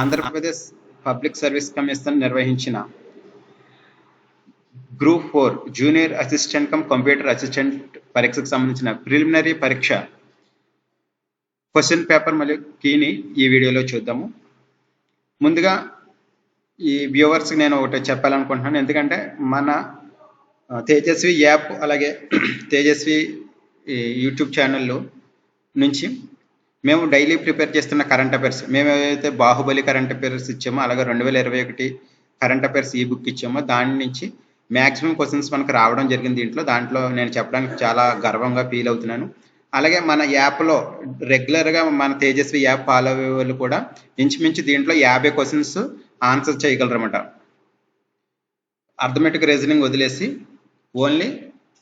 Andhra Pradesh public service commission నిర్వహించిన group 4 junior assistant cum computer assistant పరీక్షకు సంబంధించిన ప్రిలిమినరీ పరీక్ష క్వశ్చన్ పేపర్ మరియు కీని ఈ వీడియోలో చూద్దాము. ముందుగా ఈ వ్యూవర్స్కి నేను ఒకటి చెప్పాలనుకుంటున్నాను. ఎందుకంటే మన తేజస్వి యాప్ అలాగే తేజస్వి యూట్యూబ్ ఛానల్లో నుంచి మేము డైలీ ప్రిపేర్ చేస్తున్న కరెంట్ అఫైర్స్, మేము ఏదైతే బాహుబలి కరెంట్ అఫైర్స్ ఇచ్చామో అలాగే 2021 కరెంట్ అఫైర్స్ ఈ బుక్ ఇచ్చామో దాని నుంచి మ్యాక్సిమం క్వశ్చన్స్ మనకు రావడం జరిగింది. దాంట్లో నేను చెప్పడానికి చాలా గర్వంగా ఫీల్ అవుతున్నాను. అలాగే మన యాప్లో రెగ్యులర్గా మన తేజస్వి యాప్ ఫాలో అయ్యే వాళ్ళు కూడా ఇంచుమించు దీంట్లో 50 క్వశ్చన్స్ ఆన్సర్ చేయగలరన్నమాట. అర్థమెటిక్ రీజనింగ్ వదిలేసి ఓన్లీ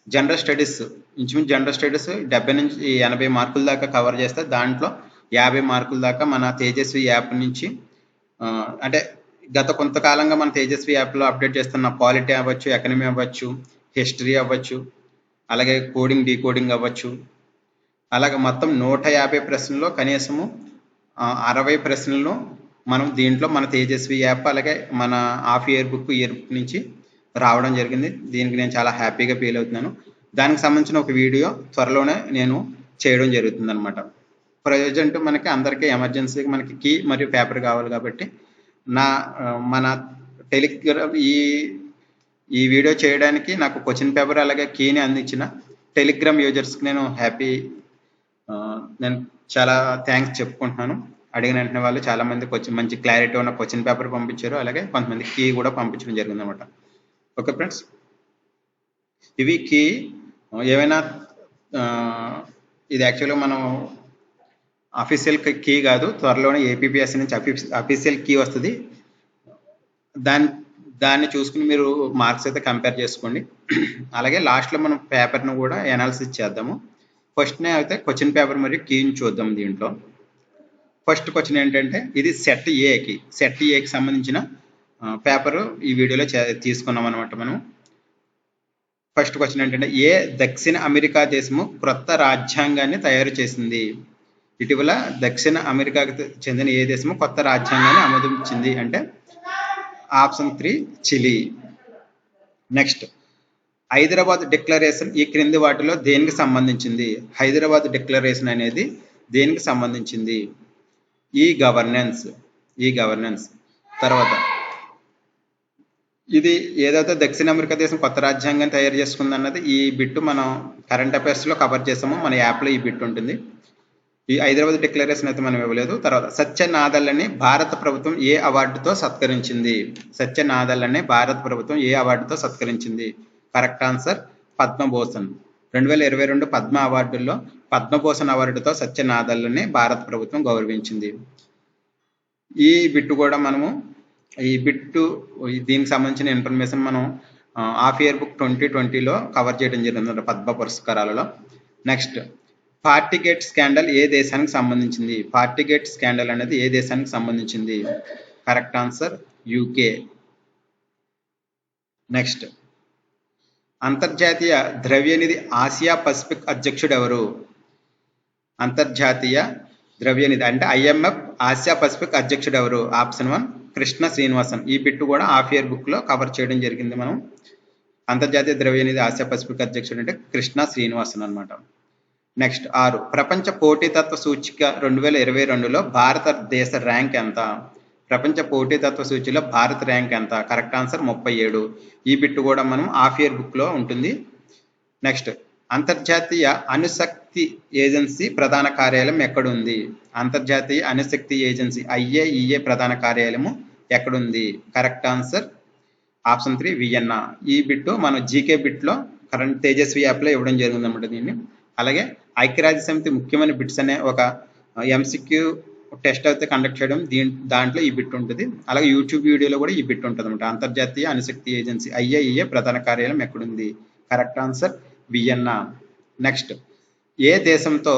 జనరల్ స్టడీస్, ఇంచుమించు జనరల్ స్టడీస్ 70 నుంచి 80 మార్కుల దాకా కవర్ చేస్తే దాంట్లో 50 మార్కుల దాకా మన తేజస్వి యాప్ నుంచి అంటే గత కొంతకాలంగా మన తేజస్వి యాప్లో అప్డేట్ చేస్తున్న పాలిటీ అవ్వచ్చు, ఎకనమీ అవ్వచ్చు, హిస్టరీ అవ్వచ్చు, అలాగే కోడింగ్ డీకోడింగ్ అవ్వచ్చు, అలాగే మొత్తం 150 ప్రశ్నల్లో కనీసము 60 ప్రశ్నలను మనం దీంట్లో మన తేజస్వి యాప్ అలాగే మన హాఫ్ ఇయర్ బుక్ నుంచి రావడం జరిగింది. దీనికి నేను చాలా హ్యాపీగా ఫీల్ అవుతున్నాను. దానికి సంబంధించిన ఒక వీడియో త్వరలోనే నేను చేయడం జరుగుతుంది అనమాట. ప్రజెంట్ మనకి అందరికీ ఎమర్జెన్సీకి మనకి కీ మరియు పేపర్ కావాలి కాబట్టి మన టెలిగ్రామ్ ఈ వీడియో చేయడానికి నాకు క్వశ్చన్ పేపర్ అలాగే కీని అందించిన టెలిగ్రామ్ యూజర్స్కి నేను చాలా థ్యాంక్స్ చెప్పుకుంటున్నాను. అడిగిన వెంటనే వాళ్ళు చాలామంది మంచి క్లారిటీ ఉన్న క్వశ్చన్ పేపర్ పంపించారు, అలాగే కొంతమంది కీ కూడా పంపించడం జరిగింది అనమాట. ఓకే ఫ్రెండ్స్, ఇవి కీ ఏమైనా ఇది యాక్చువల్గా మనం అఫీషియల్ కీ కాదు, త్వరలోనే ఏపీపీఎస్సీ నుంచి అఫీషియల్ కీ వస్తుంది. దాన్ని చూసుకుని మీరు మార్క్స్ అయితే కంపేర్ చేసుకోండి. అలాగే లాస్ట్లో మనం పేపర్ను కూడా అనాలిసిస్ చేద్దాము. ఫస్ట్నే అయితే క్వశ్చన్ పేపర్ మరియు కీని చూద్దాం. దీంట్లో ఫస్ట్ క్వశ్చన్ ఏంటంటే ఇది సెట్ ఏకి సంబంధించిన పేపరు ఈ వీడియోలో తీసుకున్నాం అనమాట. మనం ఫస్ట్ క్వశ్చన్ ఏంటంటే దక్షిణ అమెరికా దేశము క్రొత్త రాజ్యాంగాన్ని తయారు చేసింది. ఇటీవల దక్షిణ అమెరికాకు చెందిన ఏ దేశము కొత్త రాజ్యాంగాన్ని ఆమోదించింది అంటే option 3 Chile. Next, Hyderabad declaration ఈ క్రింది వాటిలో దేనికి సంబంధించింది? హైదరాబాద్ డిక్లరేషన్ అనేది దేనికి సంబంధించింది? E governance. తర్వాత ఇది ఏదైతే దక్షిణ అమెరికా దేశం కొత్త రాజ్యాంగాన్ని తయారు చేసుకుంది అన్నది ఈ బిట్టు మనం కరెంట్ అఫైర్స్లో కవర్ చేసాము. మన యాప్లో ఈ బిట్ ఉంటుంది. ఈ హైదరాబాద్ డిక్లరేషన్ అయితే మనం ఇవ్వలేదు. తర్వాత సత్యనాదెల్లని భారత ప్రభుత్వం ఏ అవార్డుతో సత్కరించింది? సత్యనాదెల్లని భారత ప్రభుత్వం ఏ అవార్డుతో సత్కరించింది? Correct answer Padma Bhushan. 2022 పద్మ అవార్డుల్లో పద్మభూషణ్ అవార్డుతో సత్యనాదెల్లని భారత ప్రభుత్వం గౌరవించింది. ఈ బిట్టు కూడా మనము దీనికి సంబంధించిన ఇన్ఫర్మేషన్ మనం హాఫ్ ఇయర్ బుక్ 2020లో కవర్ చేయడం జరిగింది పద్మ పురస్కారాలలో. నెక్స్ట్, పార్టీగేట్ స్కాండల్ ఏ దేశానికి సంబంధించింది? పార్టీగేట్ స్కాండల్ అనేది ఏ దేశానికి సంబంధించింది? Correct answer UK. నెక్స్ట్, అంతర్జాతీయ ద్రవ్యనిధి ఆసియా పసిఫిక్ అధ్యక్షుడు ఎవరు? అంతర్జాతీయ ద్రవ్యనిధి అంటే IMF ఆసియా పసిఫిక్ అధ్యక్షుడు ఎవరు? ఆప్షన్ 1 కృష్ణ శ్రీనివాసన్. ఈ బిట్టు కూడా హాఫ్ ఇయర్ బుక్లో కవర్ చేయడం జరిగింది. మనం అంతర్జాతీయ ద్రవ్యనిధి ఆసియా పసిఫిక్ అధ్యక్షుడు అంటే కృష్ణ శ్రీనివాసన్ అనమాట. నెక్స్ట్, 6 ప్రపంచ పోటీతత్వ సూచిక 2022లో భారతదేశ ర్యాంక్ ఎంత? ప్రపంచ పోటీతత్వ సూచిలో భారత ర్యాంక్ ఎంత? Correct answer 37. ఈ బిట్టు కూడా మనం హాఫ్ ఇయర్ బుక్లో ఉంటుంది. నెక్స్ట్, అంతర్జాతీయ అణుశక్తి ఏజెన్సీ ప్రధాన కార్యాలయం ఎక్కడుంది? అంతర్జాతీయ అణుశక్తి ఏజెన్సీ IAEA ప్రధాన కార్యాలయము ఎక్కడుంది? Correct answer option 3 Vienna. ఈ బిట్టు మనం జీకే బిట్లో కరెంట్ తేజస్వి యాప్లో ఇవ్వడం జరిగింది అన్నమాట దీన్ని. అలాగే ఐక్యరాజ్య సమితి ముఖ్యమైన బిట్స్ అనే ఒక MCQ టెస్ట్ అయితే కండక్ట్ చేయడం దాంట్లో ఈ బిట్ ఉంటుంది. అలాగే యూట్యూబ్ వీడియోలో కూడా ఈ బిట్ ఉంటుంది అనమాట. అంతర్జాతీయ అణుశక్తి ఏజెన్సీ IAEA ప్రధాన కార్యాలయం ఎక్కడుంది? Correct answer Vienna. నెక్స్ట్, ఏ దేశంతో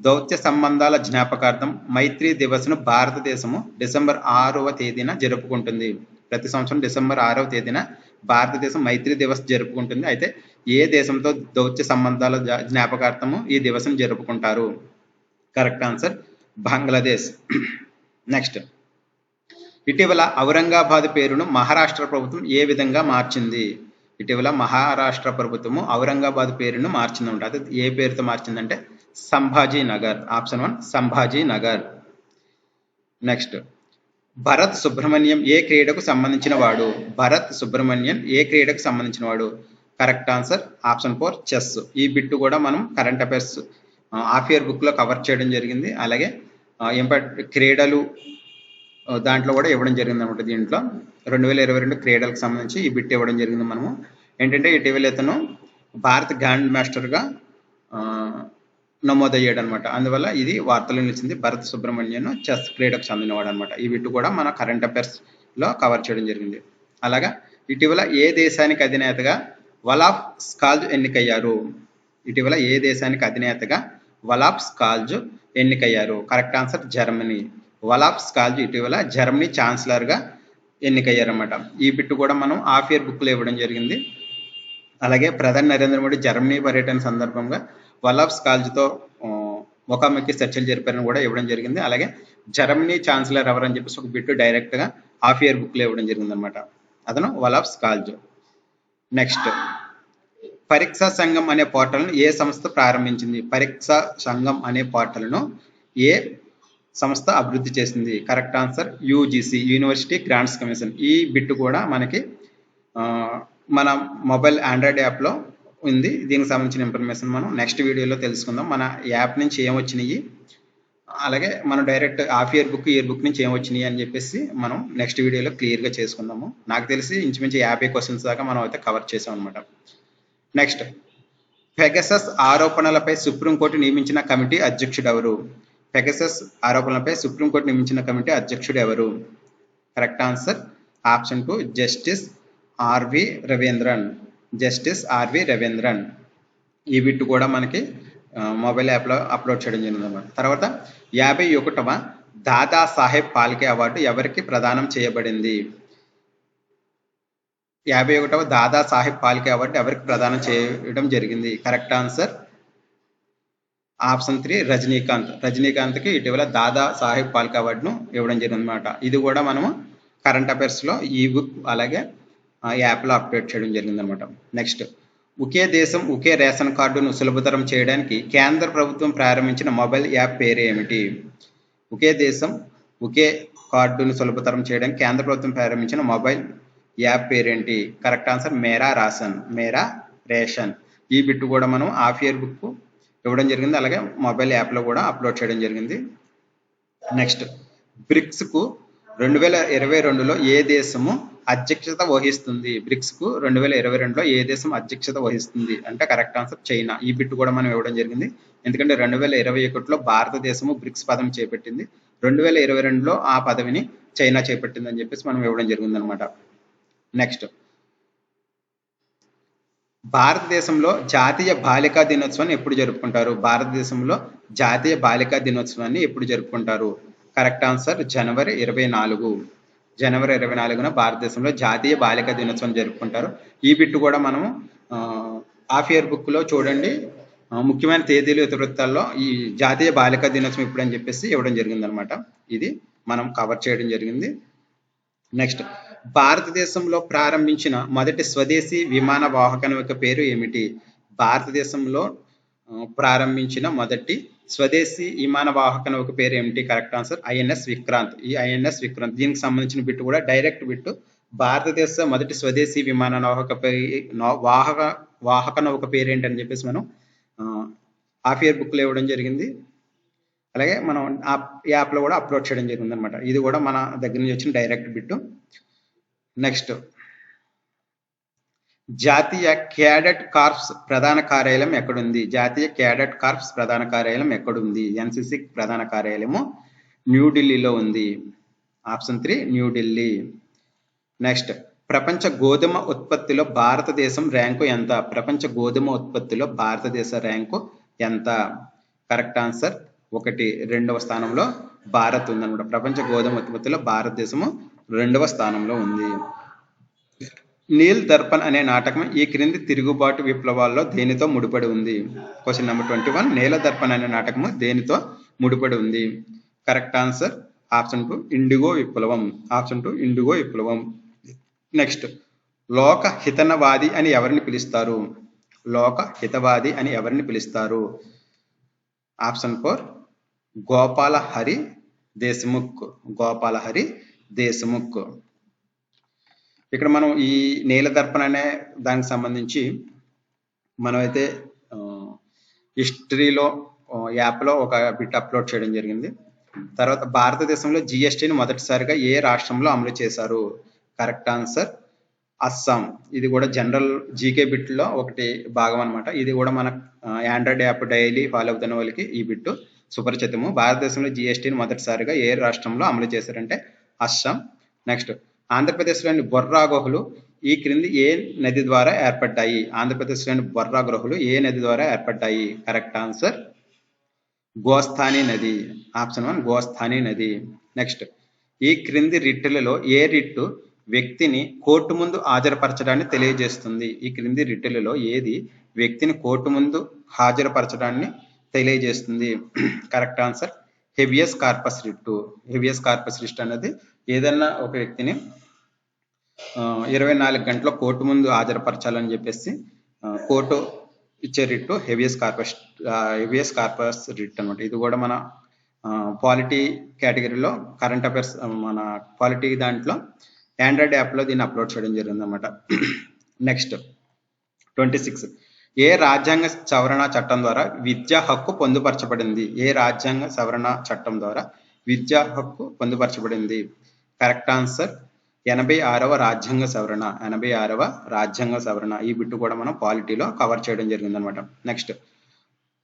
దౌత్య సంబంధాల జ్ఞాపకార్థం మైత్రి దివస్ను భారతదేశము డిసెంబర్ 6వ తేదీన జరుపుకుంటుంది? ప్రతి సంవత్సరం డిసెంబర్ 6వ తేదీన భారతదేశం మైత్రి దివస్ జరుపుకుంటుంది. అయితే ఏ దేశంతో దౌత్య సంబంధాల జ్ఞాపకార్థము ఈ దివస్ను జరుపుకుంటారు? Correct answer Bangladesh. నెక్స్ట్, ఇటీవల ఔరంగాబాద్ పేరును మహారాష్ట్ర ప్రభుత్వం ఏ విధంగా మార్చింది? ఇటీవల మహారాష్ట్ర ప్రభుత్వము ఔరంగాబాద్ పేరును మార్చిందంట. అది ఏ పేరుతో మార్చిందంటే సంభాజీ నగర్. ఆప్షన్ 1 సంభాజీ నగర్. నెక్స్ట్, భరత్ సుబ్రహ్మణ్యం ఏ క్రీడకు సంబంధించిన వాడు? భరత్ సుబ్రహ్మణ్యం ఏ క్రీడకు సంబంధించిన వాడు? Correct answer option 4 chess. ఈ బిట్ కూడా మనం current affairs half year book లో కవర్ చేయడం జరిగింది. అలాగే క్రీడలు దాంట్లో కూడా ఇవ్వడం జరిగింది అనమాట. దీంట్లో 2022 క్రీడలకు సంబంధించి ఈ బిట్ ఇవ్వడం జరిగింది. మనము ఏంటంటే ఇటీవల ఇతను భారత్ గ్రాండ్ మాస్టర్ గా నమోదయ్యాడు అనమాట. అందువల్ల ఇది వార్తలు నిలిచింది. భరత్ సుబ్రహ్మణ్యన్ చెస్ క్రీడకు చెందినవాడు అనమాట. ఈ బిట్ కూడా మన కరెంట్ అఫైర్స్ లో కవర్ చేయడం జరిగింది. అలాగా ఇటీవల ఏ దేశానికి అధినేతగా వలాఫ్ స్కాల్జ్ ఎన్నికయ్యారు? ఇటీవల ఏ దేశానికి అధినేతగా వలాఫ్ స్కాల్జ్ ఎన్నికయ్యారు? Correct answer Germany. Olaf Scholz ఇటీవల జర్మనీ ఛాన్సలర్ గా ఎన్నికయ్యారన్నమాట. ఈ బిట్ కూడా మనం హాఫ్ ఇయర్ బుక్ లో ఇవ్వడం జరిగింది. అలాగే ప్రధాని నరేంద్ర మోడీ జర్మనీ పర్యటన సందర్భంగా వలాఫ్ స్కాల్జ్ తో ముఖాముఖి చర్చలు జరిపారని కూడా ఇవ్వడం జరిగింది. అలాగే జర్మనీ ఛాన్సలర్ ఎవరని చెప్పేసి ఒక బిట్ డైరెక్ట్ గా హాఫ్ ఇయర్ బుక్ లో ఇవ్వడం జరిగింది అనమాట. అతను వలాఫ్ స్కాల్జ్. నెక్స్ట్, పరీక్షా సంఘం అనే పోర్టల్ను ఏ సంస్థ ప్రారంభించింది? పరీక్షా సంఘం అనే పోర్టల్ను ఏ సంస్థ అభివృద్ధి చేసింది? Correct answer UGC, university grants commission. ఈ బిట్ కూడా మనకి మన మొబైల్ ఆండ్రాయిడ్ యాప్లో ఉంది. దీనికి సంబంధించిన ఇన్ఫర్మేషన్ మనం నెక్స్ట్ వీడియోలో తెలుసుకుందాం. మన యాప్ నుంచి ఏమొచ్చినాయి, అలాగే మనం డైరెక్ట్ హాఫ్ ఇయర్ బుక్ నుంచి ఏమొచ్చినాయి అని చెప్పేసి మనం నెక్స్ట్ వీడియోలో క్లియర్గా చేసుకుందాము. నాకు తెలిసి ఇంచుమించు 50 క్వశ్చన్స్ దాకా మనం అయితే కవర్ చేసాం అనమాట. నెక్స్ట్, పెగసస్ ఆరోపణలపై సుప్రీంకోర్టు నియమించిన కమిటీ అధ్యక్షుడు ఎవరు? పెగసస్ ఆరోపణలపై సుప్రీంకోర్టు నియమించిన కమిటీ అధ్యక్షుడు ఎవరు? Correct answer option 2 justice R V Raveendran. Justice R V Raveendran. ఈ బిట్ కూడా మనకి మొబైల్ యాప్లో అప్లోడ్ చేయడం జరిగింది. తర్వాత 51వ దాదా సాహెబ్ ఫాల్కే అవార్డు ఎవరికి ప్రదానం చేయబడింది? 51వ దాదా సాహెబ్ ఫాల్కే అవార్డు ఎవరికి ప్రదానం చేయడం జరిగింది? Correct answer option 3 Rajinikanth. రజనీకాంత్కి ఇటీవల దాదా సాహెబ్ ఫాల్కే అవార్డును ఇవ్వడం జరిగింది అనమాట. ఇది కూడా మనము కరెంట్ అఫైర్స్లో ఈ బుక్ అలాగే యాప్లో అప్డేట్ చేయడం జరిగింది అనమాట. నెక్స్ట్, ఒకే దేశం ఒకే రేషన్ కార్డును సులభతరం చేయడానికి కేంద్ర ప్రభుత్వం ప్రారంభించిన మొబైల్ యాప్ పేరు ఏమిటి? ఒకే దేశం ఒకే కార్డును సులభతరం చేయడానికి కేంద్ర ప్రభుత్వం ప్రారంభించిన మొబైల్ యాప్ పేరేంటి? కరెక్ట్ ఆన్సర్ మేరా రాషన్. మేరా రేషన్. ఈ బిట్ కూడా మనం హాఫ్ ఇయర్ బుక్ ఇవ్వడం జరిగింది. అలాగే మొబైల్ యాప్లో కూడా అప్లోడ్ చేయడం జరిగింది. నెక్స్ట్, బ్రిక్స్కు 2022లో ఏ దేశము అధ్యక్షత వహిస్తుంది? బ్రిక్స్కు 2022లో ఏ దేశం అధ్యక్షత వహిస్తుంది అంటే కరెక్ట్ ఆన్సర్ చైనా. ఈ బిట్ కూడా మనం ఇవ్వడం జరిగింది. ఎందుకంటే 2021లో భారతదేశము బ్రిక్స్ పదవి చేపట్టింది. 2022లో ఆ పదవిని చైనా చేపట్టింది అని చెప్పేసి మనం ఇవ్వడం జరిగింది అనమాట. నెక్స్ట్, భారతదేశంలో జాతీయ బాలికా దినోత్సవాన్ని ఎప్పుడు జరుపుకుంటారు? భారతదేశంలో జాతీయ బాలికా దినోత్సవాన్ని ఎప్పుడు జరుపుకుంటారు? కరెక్ట్ ఆన్సర్ జనవరి 24. జనవరి 24న భారతదేశంలో జాతీయ బాలికా దినోత్సవం జరుపుకుంటారు. ఈ బిట్ కూడా మనము హాఫ్ ఇయర్ బుక్ లో చూడండి, ముఖ్యమైన తేదీలు ఇతివృత్తాల్లో ఈ జాతీయ బాలికా దినోత్సవం ఇప్పుడు అని చెప్పేసి ఇవ్వడం జరిగింది అనమాట. ఇది మనం కవర్ చేయడం జరిగింది. నెక్స్ట్, భారతదేశంలో ప్రారంభించిన మొదటి స్వదేశీ విమాన వాహక నౌక పేరు ఏమిటి? భారతదేశంలో ప్రారంభించిన మొదటి స్వదేశీ విమాన వాహక నౌక పేరు ఏమిటి? Correct answer INS Vikrant. ఈ ఐఎన్ఎస్ విక్రాంత్ దీనికి సంబంధించిన బిట్ కూడా డైరెక్ట్ బిట్. భారతదేశ మొదటి స్వదేశీ విమాన వాహక నౌక పేరు ఏంటి అని చెప్పేసి మనం హాఫ్ ఇయర్ బుక్ లో ఇవ్వడం జరిగింది. అలాగే మనం ఆ యాప్లో కూడా అప్లోడ్ చేయడం జరిగింది అనమాట. ఇది కూడా మన దగ్గర నుంచి వచ్చిన డైరెక్ట్ బిట్. నెక్స్ట్, జాతీయ క్యాడెట్ కార్ప్స్ ప్రధాన కార్యాలయం ఎక్కడుంది? జాతీయ క్యాడెట్ కార్ప్స్ ప్రధాన కార్యాలయం ఎక్కడుంది? ఎన్సిసి ప్రధాన కార్యాలయము న్యూఢిల్లీలో ఉంది. ఆప్షన్ 3 న్యూఢిల్లీ. నెక్స్ట్, ప్రపంచ గోధుమ ఉత్పత్తిలో భారతదేశం ర్యాంకు ఎంత? ప్రపంచ గోధుమ ఉత్పత్తిలో భారతదేశ ర్యాంకు ఎంత? Correct answer 1. 2వ స్థానంలో భారత్ ఉందన్నమాట. ప్రపంచ గోధుమ ఉత్పత్తిలో భారతదేశము 2వ స్థానంలో ఉంది. నీల్ దర్పణ్ అనే నాటకం ఈ క్రింది తిరుగుబాటు విప్లవాల్లో దేనితో ముడిపడి ఉంది? Question number 21. నీల దర్పణ్ అనే నాటకము దేనితో ముడిపడి ఉంది? కరెక్ట్ ఆన్సర్ ఆప్షన్ 2 ఇండిగో విప్లవం. ఆప్షన్ 2 ఇండిగో విప్లవం. నెక్స్ట్, లోక హితనవాది అని ఎవరిని పిలుస్తారు? లోక హితవాది అని ఎవరిని పిలుస్తారు? ఆప్షన్ 4 గోపాలహరి దేశముఖ్. గోపాలహరి దేశముఖ్. ఇక్కడ మనం ఈ నీలదర్పణ అనే దానికి సంబంధించి మనమైతే హిస్టరీలో యాప్లో ఒక బిట్ అప్లోడ్ చేయడం జరిగింది. తర్వాత భారతదేశంలో జిఎస్టీని మొదటిసారిగా ఏ రాష్ట్రంలో అమలు చేశారు? Correct answer Assam. ఇది కూడా జనరల్ జీకే బిట్లో ఒకటి భాగం అనమాట. ఇది కూడా మన ఆండ్రాయిడ్ యాప్ డైలీ ఫాలో అవుతున్న వాళ్ళకి ఈ బిట్టు సుపరిచితము. భారతదేశంలో జిఎస్టీని మొదటిసారిగా ఏ రాష్ట్రంలో అమలు చేశారంటే అస్సాం. నెక్స్ట్, ఆంధ్రప్రదేశ్లోని బొర్రా గుహలు ఈ క్రింది ఏ నది ద్వారా ఏర్పడ్డాయి? ఆంధ్రప్రదేశ్లోని బొర్రా గుహలు ఏ నది ద్వారా ఏర్పడ్డాయి? కరెక్ట్ ఆన్సర్ గోస్థాని నది. ఆప్షన్ 1 గోస్థాని నది. నెక్స్ట్, ఈ క్రింది రిట్టులలో ఏ రిట్టు వ్యక్తిని కోర్టు ముందు హాజరుపరచడాన్ని తెలియజేస్తుంది? ఈ క్రింది రిట్టులలో ఏది వ్యక్తిని కోర్టు ముందు హాజరుపరచడాన్ని తెలియజేస్తుంది? Correct answer habeas corpus writ. Habeas corpus writ అనేది ఏదన్నా ఒక వ్యక్తిని 24 గంటల కోర్టు ముందు హాజరుపరచాలని చెప్పేసి కోర్టు ఇచ్చే రిట్టు హెబియస్ కార్పస్ రిట్ అనమాట. ఇది కూడా మన పాలిటీ కేటగిరీలో కరెంట్ అఫైర్స్ మన పాలిటీ దాంట్లో ఆండ్రాయిడ్ యాప్లో దీన్ని అప్లోడ్ చేయడం జరిగింది అనమాట. నెక్స్ట్ 26, ఏ రాజ్యాంగ సవరణ చట్టం ద్వారా విద్యా హక్కు పొందుపరచబడింది? ఏ రాజ్యాంగ సవరణ చట్టం ద్వారా విద్యా హక్కు పొందుపరచబడింది? కరెక్ట్ ఆన్సర్ 86వ రాజ్యాంగ సవరణ. 86వ రాజ్యాంగ సవరణ. ఈ బిట్టు కూడా మనం పాలిటీలో కవర్ చేయడం జరిగింది అనమాట. నెక్స్ట్,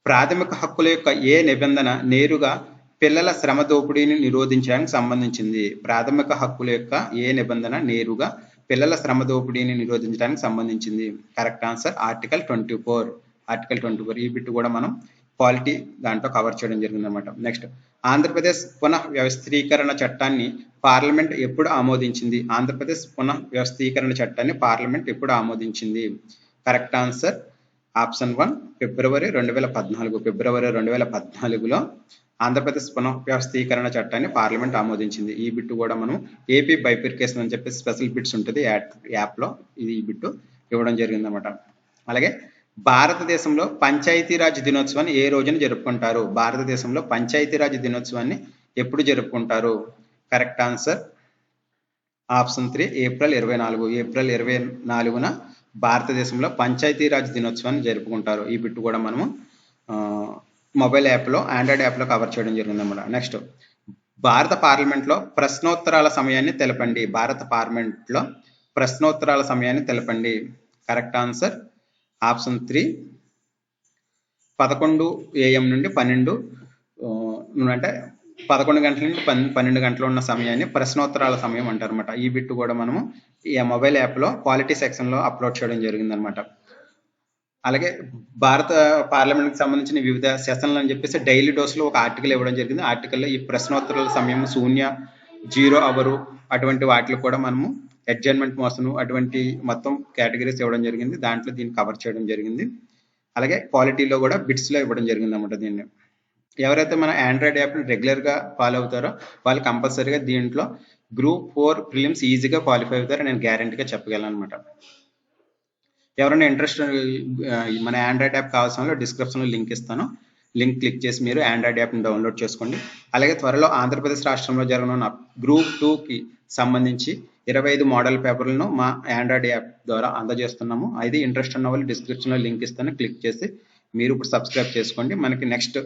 ప్రాథమిక హక్కుల యొక్క ఏ నిబంధన నేరుగా పిల్లల శ్రమ దోపిడీని నిరోధించడానికి సంబంధించింది? ప్రాథమిక హక్కుల యొక్క ఏ నిబంధన నేరుగా పిల్లల శ్రమ దోపిడీని నిరోధించడానికి సంబంధించింది? Correct answer article 24. ఆర్టికల్ 24. ఈ బిట్టు కూడా మనం పాలిటీ దాంట్లో కవర్ చేయడం జరిగింది అనమాట. నెక్స్ట్, ఆంధ్రప్రదేశ్ పునః వ్యవస్థీకరణ చట్టాన్ని పార్లమెంట్ ఎప్పుడు ఆమోదించింది? ఆంధ్రప్రదేశ్ పునః వ్యవస్థీకరణ చట్టాన్ని పార్లమెంట్ ఎప్పుడు ఆమోదించింది? కరెక్ట్ ఆన్సర్ ఆప్షన్ 1 ఫిబ్రవరి 2014. ఫిబ్రవరి 2014లో ఆంధ్రప్రదేశ్ పునః వ్యవస్థీకరణ చట్టాన్ని పార్లమెంట్ ఆమోదించింది. ఈ బిట్టు కూడా మనం ఏపీ బైఫిర్కేషన్ అని చెప్పి స్పెషల్ బిట్స్ ఉంటుంది యాప్లో ఈ బిట్టు ఇవ్వడం జరిగింది అనమాట. అలాగే భారతదేశంలో పంచాయతీరాజ్ దినోత్సవాన్ని ఏ రోజున జరుపుకుంటారు? భారతదేశంలో పంచాయతీరాజ్ దినోత్సవాన్ని ఎప్పుడు జరుపుకుంటారు? Correct answer option 3 April 24. ఏప్రిల్ 24న భారతదేశంలో పంచాయతీరాజ్ దినోత్సవాన్ని జరుపుకుంటారు. ఈ బిట్టు కూడా మనము మొబైల్ యాప్లో ఆండ్రాయిడ్ యాప్లో కవర్ చేయడం జరిగిందన్నమాట. నెక్స్ట్, భారత పార్లమెంట్లో ప్రశ్నోత్తరాల సమయాన్ని తెలపండి. భారత పార్లమెంట్లో ప్రశ్నోత్తరాల సమయాన్ని తెలపండి. కరెక్ట్ ఆన్సర్ ఆప్షన్ 3 11 AM నుండి 12 అంటే 11 గంటల నుండి 12 గంటలు ఉన్న సమయాన్ని ప్రశ్నోత్తరాల సమయం అంటారనమాట. ఈ బిట్టు కూడా మనము ఈ మొబైల్ యాప్లో క్వాలిటీ సెక్షన్లో అప్లోడ్ చేయడం జరిగిందనమాట. అలాగే భారత పార్లమెంట్కి సంబంధించిన వివిధ సెషన్లు అని చెప్పేసి డైలీ డోస్లో ఒక ఆర్టికల్ ఇవ్వడం జరిగింది. ఆర్టికల్లో ఈ ప్రశ్నోత్తరాల సమయం శూన్య, 0 అవరు అటువంటి వాటిలో కూడా మనము అడ్జర్న్మెంట్ మోషన్ అటువంటి మొత్తం కేటగిరీస్ ఇవ్వడం జరిగింది. దాంట్లో దీన్ని కవర్ చేయడం జరిగింది. అలాగే క్వాలిటీలో కూడా బిట్స్లో ఇవ్వడం జరిగింది అన్నమాట. దీన్ని ఎవరైతే మన ఆండ్రాయిడ్ యాప్ని రెగ్యులర్గా ఫాలో అవుతారో వాళ్ళు కంపల్సరీగా దీంట్లో గ్రూప్ 4 ప్రిలిమ్స్ ఈజీగా క్వాలిఫై అవుతారో నేను గ్యారంటీగా చెప్పగలను అనమాట. ఎవరైనా ఇంట్రెస్ట్ మన ఆండ్రాయిడ్ యాప్ కావాల్సిన వాళ్ళు డిస్క్రిప్షన్లో లింక్ ఇస్తాను. లింక్ క్లిక్ చేసి మీరు ఆండ్రాయిడ్ యాప్ని డౌన్లోడ్ చేసుకోండి. అలాగే త్వరలో ఆంధ్రప్రదేశ్ రాష్ట్రంలో జరగనున్న గ్రూప్ 2కి సంబంధించి 25 మోడల్ పేపర్లను మా ఆండ్రాయిడ్ యాప్ ద్వారా అందజేస్తున్నాము. అది ఇంట్రెస్ట్ ఉన్న వాళ్ళు డిస్క్రిప్షన్లో లింక్ ఇస్తాను, క్లిక్ చేసి మీరు ఇప్పుడు సబ్స్క్రైబ్ చేసుకోండి. మనకి నెక్స్ట్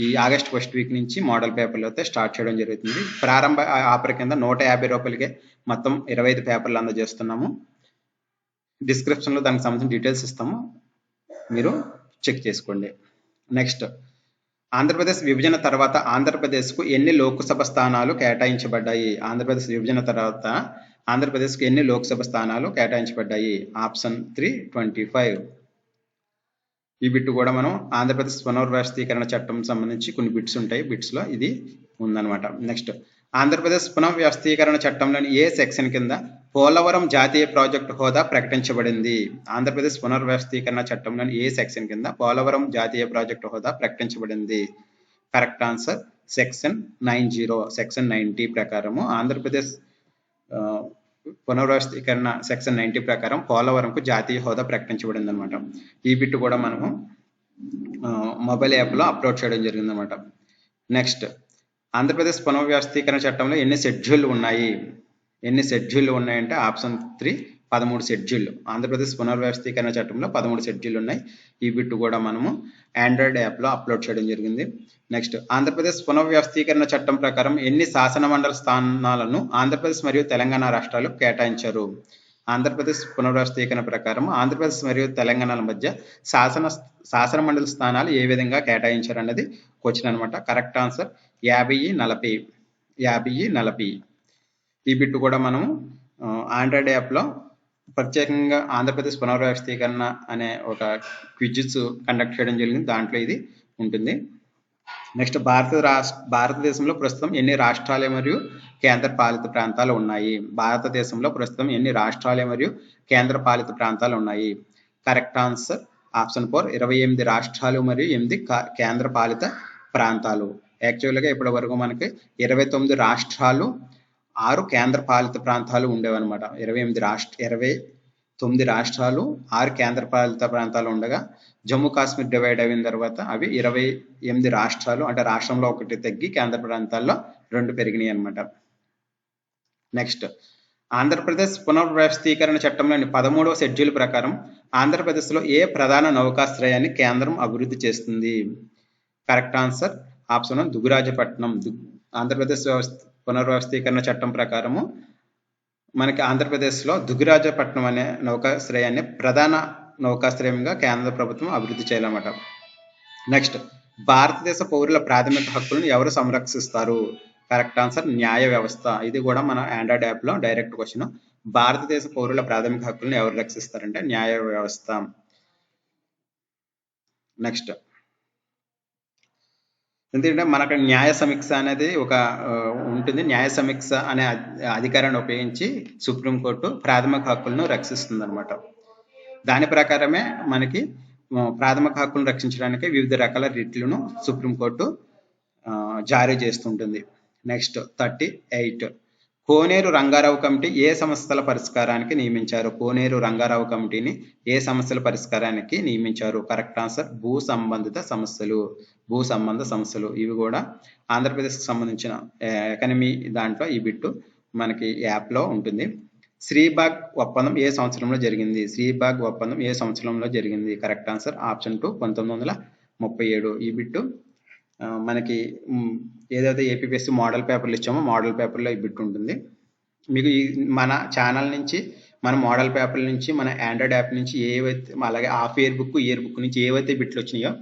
ఈ ఆగస్ట్ 1st వీక్ నుంచి మోడల్ పేపర్లు అయితే స్టార్ట్ చేయడం జరుగుతుంది. ప్రారంభ ఆఫర్ కింద 150 రూపాయలకే మొత్తం 25 పేపర్లు అందజేస్తున్నాము. డిస్క్రిప్షన్లో దానికి సంబంధించిన డీటెయిల్స్ ఇస్తాము, మీరు చెక్ చేసుకోండి. నెక్స్ట్, ఆంధ్రప్రదేశ్ విభజన తర్వాత ఆంధ్రప్రదేశ్కు ఎన్ని లోక్సభ స్థానాలు కేటాయించబడ్డాయి? ఆంధ్రప్రదేశ్ విభజన తర్వాత ఆంధ్రప్రదేశ్కు ఎన్ని లోక్సభ స్థానాలు కేటాయించబడ్డాయి? ఆప్షన్ 3 25. ఈ బిట్టు కూడా మనం ఆంధ్రప్రదేశ్ పునర్వ్యవస్థీకరణ చట్టం సంబంధించి కొన్ని బిట్స్ ఉంటాయి, బిట్స్లో ఇది ఉందన్నమాట. నెక్స్ట్, ఆంధ్రప్రదేశ్ పునర్వ్యవస్థీకరణ చట్టంలోని ఏ సెక్షన్ కింద పోలవరం జాతీయ ప్రాజెక్టు హోదా ప్రకటించబడింది? ఆంధ్రప్రదేశ్ పునర్వ్యవస్థీకరణ చట్టంలోని ఏ సెక్షన్ కింద పోలవరం జాతీయ ప్రాజెక్టు హోదా ప్రకటించబడింది? కరెక్ట్ ఆన్సర్ సెక్షన్ 90 ప్రకారము ఆంధ్రప్రదేశ్ పునర్వ్యవస్థీకరణ సెక్షన్ 90 ప్రకారం పోలవరంకు జాతీయ హోదా ప్రకటించబడింది అనమాట. ఈ బిట్ కూడా మనము మొబైల్ యాప్లో అప్లోడ్ చేయడం జరిగింది అనమాట. నెక్స్ట్, ఆంధ్రప్రదేశ్ పునర్వ్యవస్థీకరణ చట్టంలో ఎన్ని షెడ్యూళ్ళు ఉన్నాయంటే ఆప్షన్ 3 13 షెడ్యూళ్ళు. ఆంధ్రప్రదేశ్ పునర్వ్యవస్థీకరణ చట్టంలో 13 షెడ్యూళ్ళు ఉన్నాయి. ఈ బిట్ కూడా మనము ఆండ్రాయిడ్ యాప్లో అప్లోడ్ చేయడం జరిగింది. నెక్స్ట్, ఆంధ్రప్రదేశ్ పునర్వ్యవస్థీకరణ చట్టం ప్రకారం ఎన్ని శాసనమండలి స్థానాలను ఆంధ్రప్రదేశ్ మరియు తెలంగాణ రాష్ట్రాలు కేటాయించారు? ఆంధ్రప్రదేశ్ పునర్వ్యవస్థీకరణ ప్రకారం ఆంధ్రప్రదేశ్ మరియు తెలంగాణల మధ్య శాసన మండలి స్థానాలు ఏ విధంగా కేటాయించారు అన్నది క్వశ్చన్ అనమాట. Correct answer 50-40. ఈ బిట్ కూడా మనము ఆండ్రాయిడ్ యాప్లో ప్రత్యేకంగా ఆంధ్రప్రదేశ్ పునర్వ్యవస్థీకరణ అనే ఒక క్విజ్ కండక్ట్ చేయడం జరిగింది. దాంట్లో ఇది ఉంటుంది. నెక్స్ట్, భారతదేశంలో ప్రస్తుతం ఎన్ని రాష్ట్రాలు మరియు కేంద్ర పాలిత ప్రాంతాలు ఉన్నాయి? భారతదేశంలో ప్రస్తుతం ఎన్ని రాష్ట్రాలు మరియు కేంద్ర పాలిత ప్రాంతాలు ఉన్నాయి? కరెక్ట్ ఆన్సర్ ఆప్షన్ 4 28 రాష్ట్రాలు మరియు 8 కేంద్ర పాలిత ప్రాంతాలు. యాక్చువల్గా ఇప్పటి వరకు మనకి 29 రాష్ట్రాలు 6 కేంద్ర పాలిత ప్రాంతాలు ఉండేవన్నమాట. 29 రాష్ట్రాలు 6 కేంద్ర పాలిత ప్రాంతాలు ఉండగా జమ్మూ కాశ్మీర్ డివైడ్ అయిన తర్వాత అవి 28 రాష్ట్రాలు, అంటే రాష్ట్రంలో 1 తగ్గి కేంద్ర ప్రాంతాల్లో 2 పెరిగినాయి అనమాట. నెక్స్ట్, ఆంధ్రప్రదేశ్ పునర్వ్యవస్థీకరణ చట్టంలోని 13వ షెడ్యూల్ ప్రకారం ఆంధ్రప్రదేశ్లో ఏ ప్రధాన నౌకాశ్రయాన్ని కేంద్రం అభివృద్ధి చేస్తుంది? Correct answer option 1 Dugarajapatnam. Andhra Pradesh పునర్వ్యవస్థీకరణ చట్టం ప్రకారము మనకి ఆంధ్రప్రదేశ్లో దుగ్గరాజపట్నం అనే నౌకాశ్రయాన్ని ప్రధాన నౌకాశ్రయంగా కేంద్ర ప్రభుత్వం అభివృద్ధి చేయాలన్నమాట. నెక్స్ట్, భారతదేశ పౌరుల ప్రాథమిక హక్కులను ఎవరు సంరక్షిస్తారు? కరెక్ట్ ఆన్సర్ న్యాయ వ్యవస్థ. ఇది కూడా మన ఆండ్రాయిడ్ యాప్లో డైరెక్ట్ క్వశ్చన్. భారతదేశ పౌరుల ప్రాథమిక హక్కులను ఎవరు రక్షిస్తారంటే న్యాయ వ్యవస్థ. నెక్స్ట్, ఎందుకంటే మనకు న్యాయ సమీక్ష అనేది ఒక ఉంటుంది. న్యాయ సమీక్ష అనే అధికారాన్ని ఉపయోగించి సుప్రీంకోర్టు ప్రాథమిక హక్కులను రక్షిస్తుంది అనమాట. దాని ప్రకారమే మనకి ప్రాథమిక హక్కులను రక్షించడానికి వివిధ రకాల రిట్లను సుప్రీంకోర్టు జారీ చేస్తుంటుంది. నెక్స్ట్ 38, కోనేరు రంగారావు కమిటీ ఏ సమస్యల పరిష్కారానికి నియమించారు? కోనేరు రంగారావు కమిటీని ఏ సమస్యల పరిష్కారానికి నియమించారు? కరెక్ట్ ఆన్సర్ భూ సంబంధ సమస్యలు. ఇవి కూడా ఆంధ్రప్రదేశ్కి సంబంధించిన ఎకనమీ దాంట్లో ఈ బిట్టు మనకి యాప్లో ఉంటుంది. శ్రీబాగ్ ఒప్పందం ఏ సంవత్సరంలో జరిగింది? Correct answer option 2 1937. ఈ బిట్టు మనకి ఏదైతే ఏపీపీఎస్సీ మోడల్ పేపర్లు ఇచ్చామో మోడల్ పేపర్లో ఈ బిట్ ఉంటుంది. మీకు మన ఛానల్ నుంచి, మన మోడల్ పేపర్ల నుంచి, మన ఆండ్రాయిడ్ యాప్ నుంచి ఏవైతే, అలాగే హాఫ్ ఇయర్ బుక్ నుంచి ఏవైతే బిట్లు వచ్చినాయో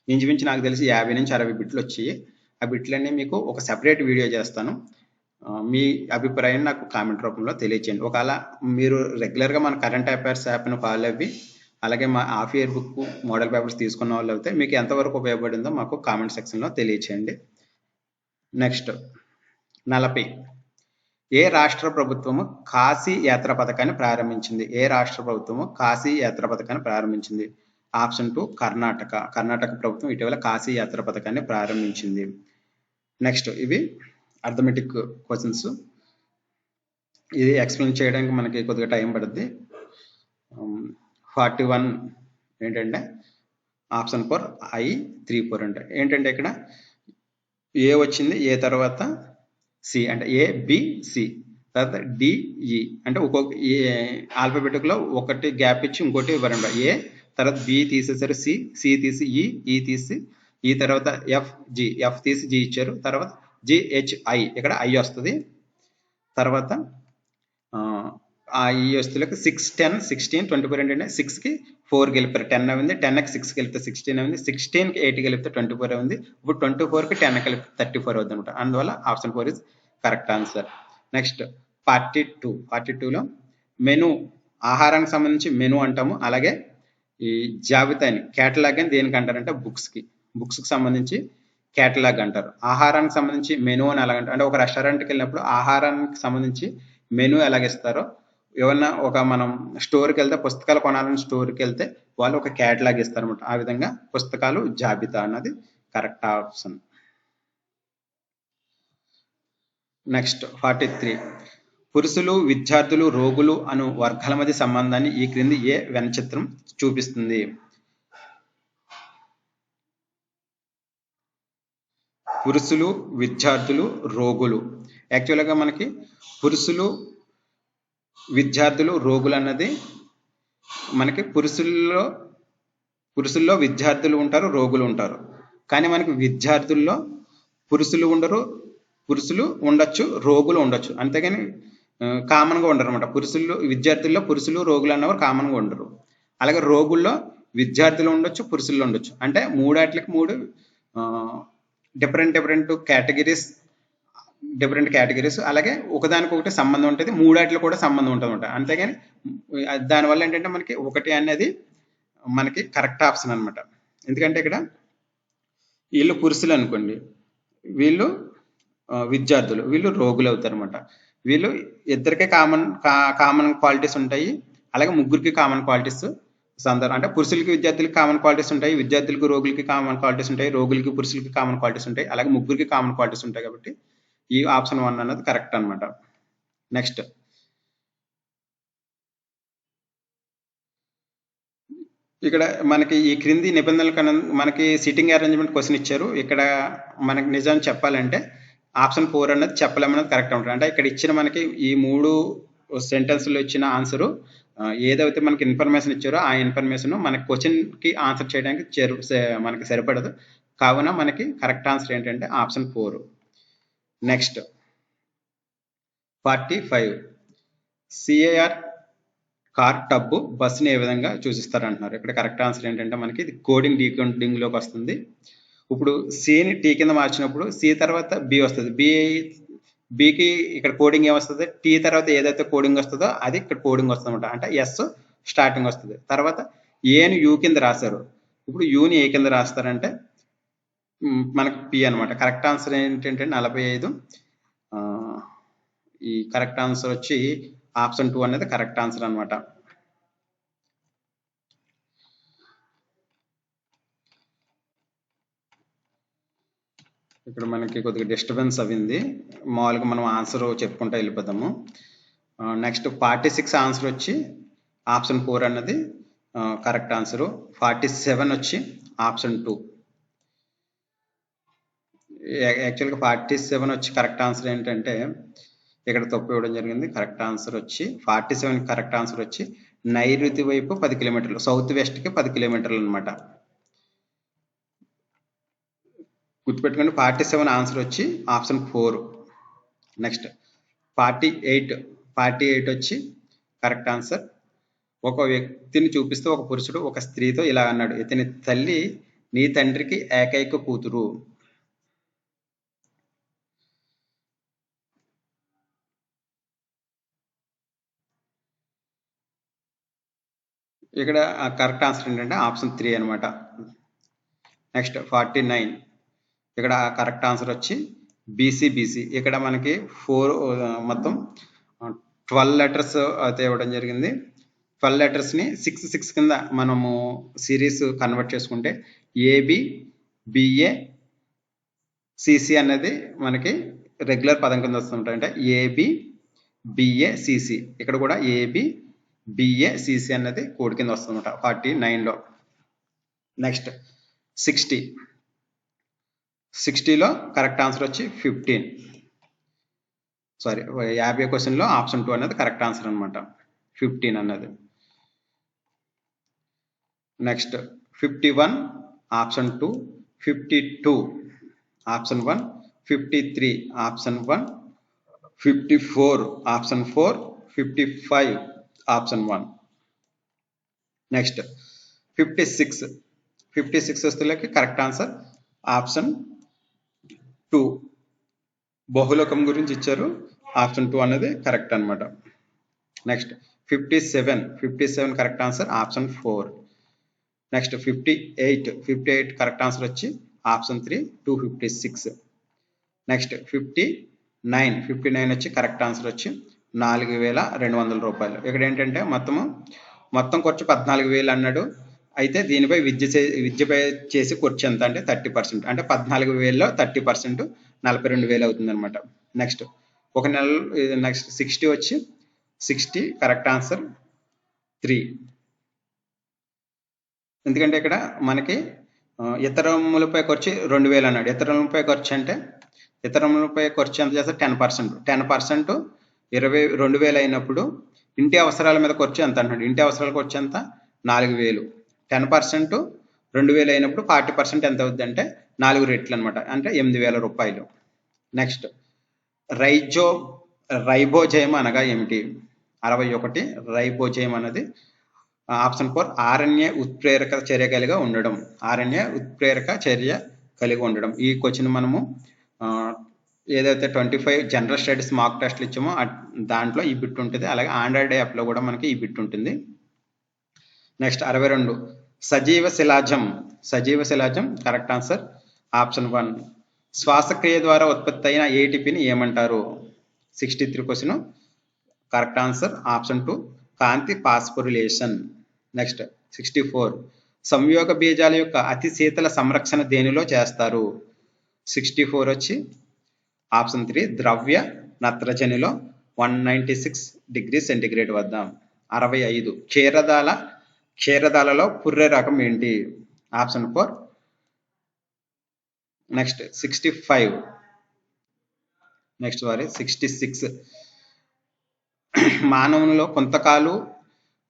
ఇంచుమించు నాకు తెలిసి 50 నుంచి 60 బిట్లు వచ్చాయి. ఆ బిట్లన్నీ మీకు ఒక సెపరేట్ వీడియో చేస్తాను. మీ అభిప్రాయం నాకు కామెంట్ రూపంలో తెలియచేయండి. ఒకవేళ మీరు రెగ్యులర్గా మన కరెంట్ అఫైర్స్ యాప్ను ఫాలో అవ్వి అలాగే మా half year book model papers తీసుకున్న వాళ్ళు అయితే మీకు ఎంతవరకు ఉపయోగపడిందో మాకు కామెంట్ సెక్షన్లో తెలియచేయండి. నెక్స్ట్ 40, ఏ రాష్ట్ర ప్రభుత్వము కాశీ యాత్ర పథకాన్ని ప్రారంభించింది? ఆప్షన్ 2 కర్ణాటక ప్రభుత్వం ఇటీవల కాశీ యాత్ర పథకాన్ని ప్రారంభించింది. నెక్స్ట్, ఇవి అర్థమెటిక్ క్వశ్చన్స్. ఇది ఎక్స్ప్లెయిన్ చేయడానికి మనకి కొద్దిగా టైం పడుద్ది. 41 ఏంటంటే ఆప్షన్ 4 I34 అంటే ఏంటంటే ఇక్కడ ఏ వచ్చింది, ఏ తర్వాత సి అంటే ABC, తర్వాత DE అంటే ఒక్కొక్క ఆల్ఫాబెటిక్లో ఒకటి గ్యాప్ ఇచ్చి ఇంకోటి ఇవ్వరండి. ఏ తర్వాత B తీసేసారు, C తీసి E తీసి ఈ తర్వాత F తీసి G ఇచ్చారు, తర్వాత GHI ఇక్కడ I వస్తుంది, తర్వాత ఈ వస్తువులకు 6, 10, 16, 24 ఏంటంటే 6కి 4 గెలిపారు 10 అయింది, 10కి 6 గెలిపితే 16 అయింది, 16కి 8 గెలిపితే 24 అయింది. ఇప్పుడు 24కి 10 కలిపితే 34 అవుతుంది అనమాట. అందువల్ల option 4 is correct answer. Next 42లో మెను, ఆహారానికి సంబంధించి మెను అంటాము. అలాగే ఈ జాబితాని కేటలాగ్ అని దేనికి అంటారంటే బుక్స్కి సంబంధించి కేటలాగ్ అంటారు. ఆహారానికి సంబంధించి మెను అని ఎలాగంటారు అంటే ఒక రెస్టారెంట్కి వెళ్ళినప్పుడు ఆహారానికి సంబంధించి మెను ఎలాగిస్తారో, ఏమన్నా ఒక మనం స్టోర్కి వెళ్తే పుస్తకాలు కొనాలని స్టోర్కి వెళ్తే వాళ్ళు ఒక కేటలాగ్ ఇస్తారు అనమాట. ఆ విధంగా పుస్తకాలు జాబితా అన్నది కరెక్ట్ ఆప్షన్. నెక్స్ట్ 43. పురుషులు, విద్యార్థులు, రోగులు అను వర్గాల మధ్య సంబంధాన్ని ఈ క్రింది ఏ వ్యంగ్యచిత్రం చూపిస్తుంది? పురుషులు, విద్యార్థులు, రోగులు. యాక్చువల్గా మనకి పురుషులు, విద్యార్థులు, రోగులు అన్నది మనకి పురుషుల్లో విద్యార్థులు ఉంటారు, రోగులు ఉంటారు. కానీ మనకి విద్యార్థుల్లో పురుషులు ఉండరు, పురుషులు ఉండొచ్చు, రోగులు ఉండొచ్చు. అంతేగాని కామన్గా ఉండరు అనమాట. విద్యార్థుల్లో పురుషులు, రోగులు అన్నవారు కామన్గా ఉండరు. అలాగే రోగుల్లో విద్యార్థులు ఉండొచ్చు, పురుషులు ఉండొచ్చు. అంటే మూడాట్లకి మూడు డిఫరెంట్ కేటగిరీస్. అలాగే ఒకదానికొకటి సంబంధం ఉంటుంది, మూడాట్లు కూడా సంబంధం ఉంటుంది అనమాట. అంతేగాని దానివల్ల ఏంటంటే మనకి ఒకటి అనేది మనకి కరెక్ట్ ఆప్షన్ అనమాట. ఎందుకంటే ఇక్కడ వీళ్ళు పురుషులు అనుకోండి, వీళ్ళు విద్యార్థులు, వీళ్ళు రోగులు అవుతారు అనమాట. వీళ్ళు ఇద్దరికే కామన్ క్వాలిటీస్ ఉంటాయి, అలాగే ముగ్గురికి కామన్ క్వాలిటీస్ అంటే పురుషులకి విద్యార్థులకి కామన్ క్వాలిటీస్ ఉంటాయి, విద్యార్థులకి రోగులకి కామన్ క్వాలిటీస్ ఉంటాయి, రోగులకి పురుషులకి కామన్ క్వాలిటీస్ ఉంటాయి, అలాగే ముగ్గురికి కామన్ క్వాలిటీస్ ఉంటాయి. కాబట్టి ఈ ఆప్షన్ 1 అన్నది కరెక్ట్ అనమాట. నెక్స్ట్ ఇక్కడ మనకి ఈ క్రింది నిబంధనలు మనకి సిట్టింగ్ అరేంజ్మెంట్ క్వశ్చన్ ఇచ్చారు. ఇక్కడ మనకి నిజం చెప్పాలంటే ఆప్షన్ 4 అన్నది చెప్పలేమన్నది కరెక్ట్ ఉంటుంది. అంటే ఇక్కడ ఇచ్చిన మనకి ఈ 3 సెంటెన్స్లో ఇచ్చిన ఆన్సరు ఏదైతే మనకి ఇన్ఫర్మేషన్ ఇచ్చారో ఆ ఇన్ఫర్మేషన్ మనకి క్వశ్చన్కి ఆన్సర్ చేయడానికి మనకి సరిపడదు. కావున మనకి కరెక్ట్ ఆన్సర్ ఏంటంటే option 4. Next 45. CAR car tub బస్సుని ఏ విధంగా సూచిస్తారంటున్నారు. ఇక్కడ కరెక్ట్ ఆన్సర్ ఏంటంటే మనకి ఇది కోడింగ్ డీకోడింగ్లోకి వస్తుంది. ఇప్పుడు సిని టీ కింద మార్చినప్పుడు సి తర్వాత బి వస్తుంది. బికి ఇక్కడ కోడింగ్ ఏమొస్తుంది, టీ తర్వాత ఏదైతే కోడింగ్ వస్తుందో అది ఇక్కడ కోడింగ్ వస్తుంది అనమాట. అంటే ఎస్ స్టార్టింగ్ వస్తుంది. తర్వాత ఏని యూ కింద రాశారు, ఇప్పుడు యూని ఏ కింద రాస్తారంటే మనకి పి అనమాట. కరెక్ట్ ఆన్సర్ ఏంటంటే 45. ఈ కరెక్ట్ ఆన్సర్ వచ్చి ఆప్షన్ 2 అనేది కరెక్ట్ ఆన్సర్ అనమాట. ఇక్కడ మనకి కొద్దిగా డిస్టర్బెన్స్ అయింది, మామూలుగా మనం ఆన్సర్ చెప్పుకుంటూ వెళ్ళిపోతాము. నెక్స్ట్ 46 ఆన్సర్ వచ్చి ఆప్షన్ 4 అన్నది కరెక్ట్ ఆన్సరు. 47 వచ్చి ఆప్షన్ 2. యాక్చువల్గా 47 వచ్చి కరెక్ట్ ఆన్సర్ ఏంటంటే ఇక్కడ తప్పు ఇవ్వడం జరిగింది. కరెక్ట్ ఆన్సర్ వచ్చి 47 కరెక్ట్ ఆన్సర్ వచ్చి నైరుతి వైపు 10 కిలోమీటర్లు, సౌత్ వెస్ట్కి 10 కిలోమీటర్లు అనమాట. గుర్తుపెట్టుకోండి, 47 ఆన్సర్ వచ్చి ఆప్షన్ 4. నెక్స్ట్ 48 వచ్చి కరెక్ట్ ఆన్సర్. ఒక వ్యక్తిని చూపిస్తూ ఒక పురుషుడు ఒక స్త్రీతో ఇలా అన్నాడు, ఇతని తల్లి నీ తండ్రికి ఏకైక కూతురు. ఇక్కడ కరెక్ట్ ఆన్సర్ ఏంటంటే ఆప్షన్ 3 అనమాట. నెక్స్ట్ 49. ఇక్కడ కరెక్ట్ ఆన్సర్ వచ్చి బీసీ. ఇక్కడ మనకి 4 మొత్తం 12 లెటర్స్ అయితే ఇవ్వడం జరిగింది. 12 లెటర్స్ని 6 కింద మనము సిరీస్ కన్వర్ట్ చేసుకుంటే ఏబి బిఏ సిసి అనేది మనకి రెగ్యులర్ పదం కింద వస్తుంటాయి. అంటే ఏబి బిఏ సిసి, ఇక్కడ కూడా ఏబి బిఏ సిసి అనేది కోడ్ కింద వస్తుందన్నమాట 49లో. నెక్స్ట్ 60లో కరెక్ట్ ఆన్సర్ వచ్చి 15. 50 క్వశ్చన్లో ఆప్షన్ 2 అనేది కరెక్ట్ ఆన్సర్ అనమాట, 15 అన్నది. Next 51 option 2, 52 option 1, 53 option 1, 54 option 4, 55 option 1. Next 56 వస్తువులకి కరెక్ట్ ఆన్సర్ ఆప్షన్ 2. బహుళకం గురించి ఇచ్చారు, ఆప్షన్ 2 అనేది కరెక్ట్ అనమాట. Next 57 correct answer option 4. Next 58 correct answer వచ్చి ఆప్షన్ 3, 256. నెక్స్ట్ 59 వచ్చి కరెక్ట్ ఆన్సర్ వచ్చి 4,200 రూపాయలు. ఇక్కడ ఏంటంటే మొత్తం ఖర్చు 14,000 అన్నాడు. అయితే దీనిపై విద్యపై చేసి ఖర్చు ఎంత అంటే 30%. అంటే 14,000లో 30% 42,000 అవుతుంది అనమాట. నెక్స్ట్ ఒక నెల నెక్స్ట్ 60 వచ్చి 60 కరెక్ట్ ఆన్సర్ 3. ఎందుకంటే ఇక్కడ మనకి ఇతరములపై ఖర్చు 2000 అన్నాడు. ఇతరములపై ఖర్చు అంటే ఇతరములపై ఖర్చు ఎంత చేస్తే 10%. 10% 2000 అయినప్పుడు ఇంటి అవసరాల మీద ఖర్చు ఎంత అంటున్నాడు. ఇంటి అవసరాల ఖర్చు ఎంత 4000. 10% 2000 అయినప్పుడు 40% ఎంత అవుద్ది అంటే 4 రెట్లు అనమాట, అంటే 8000 రూపాయలు. నెక్స్ట్ రైబోజైమ్ అనగా ఏమిటి? 61 రైబోజైమ్ అన్నది ఆప్షన్ 4 ఆర్ఎన్ఏ ఉత్ప్రేరక చర్య కలిగి ఉండడం. ఆర్ఎన్ఏ ఉత్ప్రేరక చర్య కలిగి ఉండడం. ఈ క్వశ్చన్ మనము ఏదైతే 25 జనరల్ స్టడీస్ మార్క్ టెస్ట్లు ఇచ్చామో దాంట్లో ఈ బిట్ ఉంటుంది. అలాగే ఆండ్రాయిడ్ యాప్లో కూడా మనకి ఈ బిట్ ఉంటుంది. నెక్స్ట్ 62 సజీవ శిలాజం కరెక్ట్ ఆన్సర్ ఆప్షన్ 1. శ్వాసక్రియ ద్వారా ఉత్పత్తి అయిన ఏటీపీని ఏమంటారు? 63 క్వశ్చన్ కరెక్ట్ ఆన్సర్ ఆప్షన్ 2 కాంతి ఫాస్ఫోరిలేషన్. నెక్స్ట్ 64 సంయోగ బీజాల యొక్క అతి శీతల సంరక్షణ దేనిలో చేస్తారు? 64 వచ్చి ఆప్షన్ 3 ద్రవ్య నత్రజనిలో 196 డిగ్రీ సెంటిగ్రేడ్ వద్ద. 65 క్షీరదాలలో పుర్రె రకం ఏంటి? ఆప్షన్ 4. నెక్స్ట్ 66 మానవునిలో కుంతకాలు,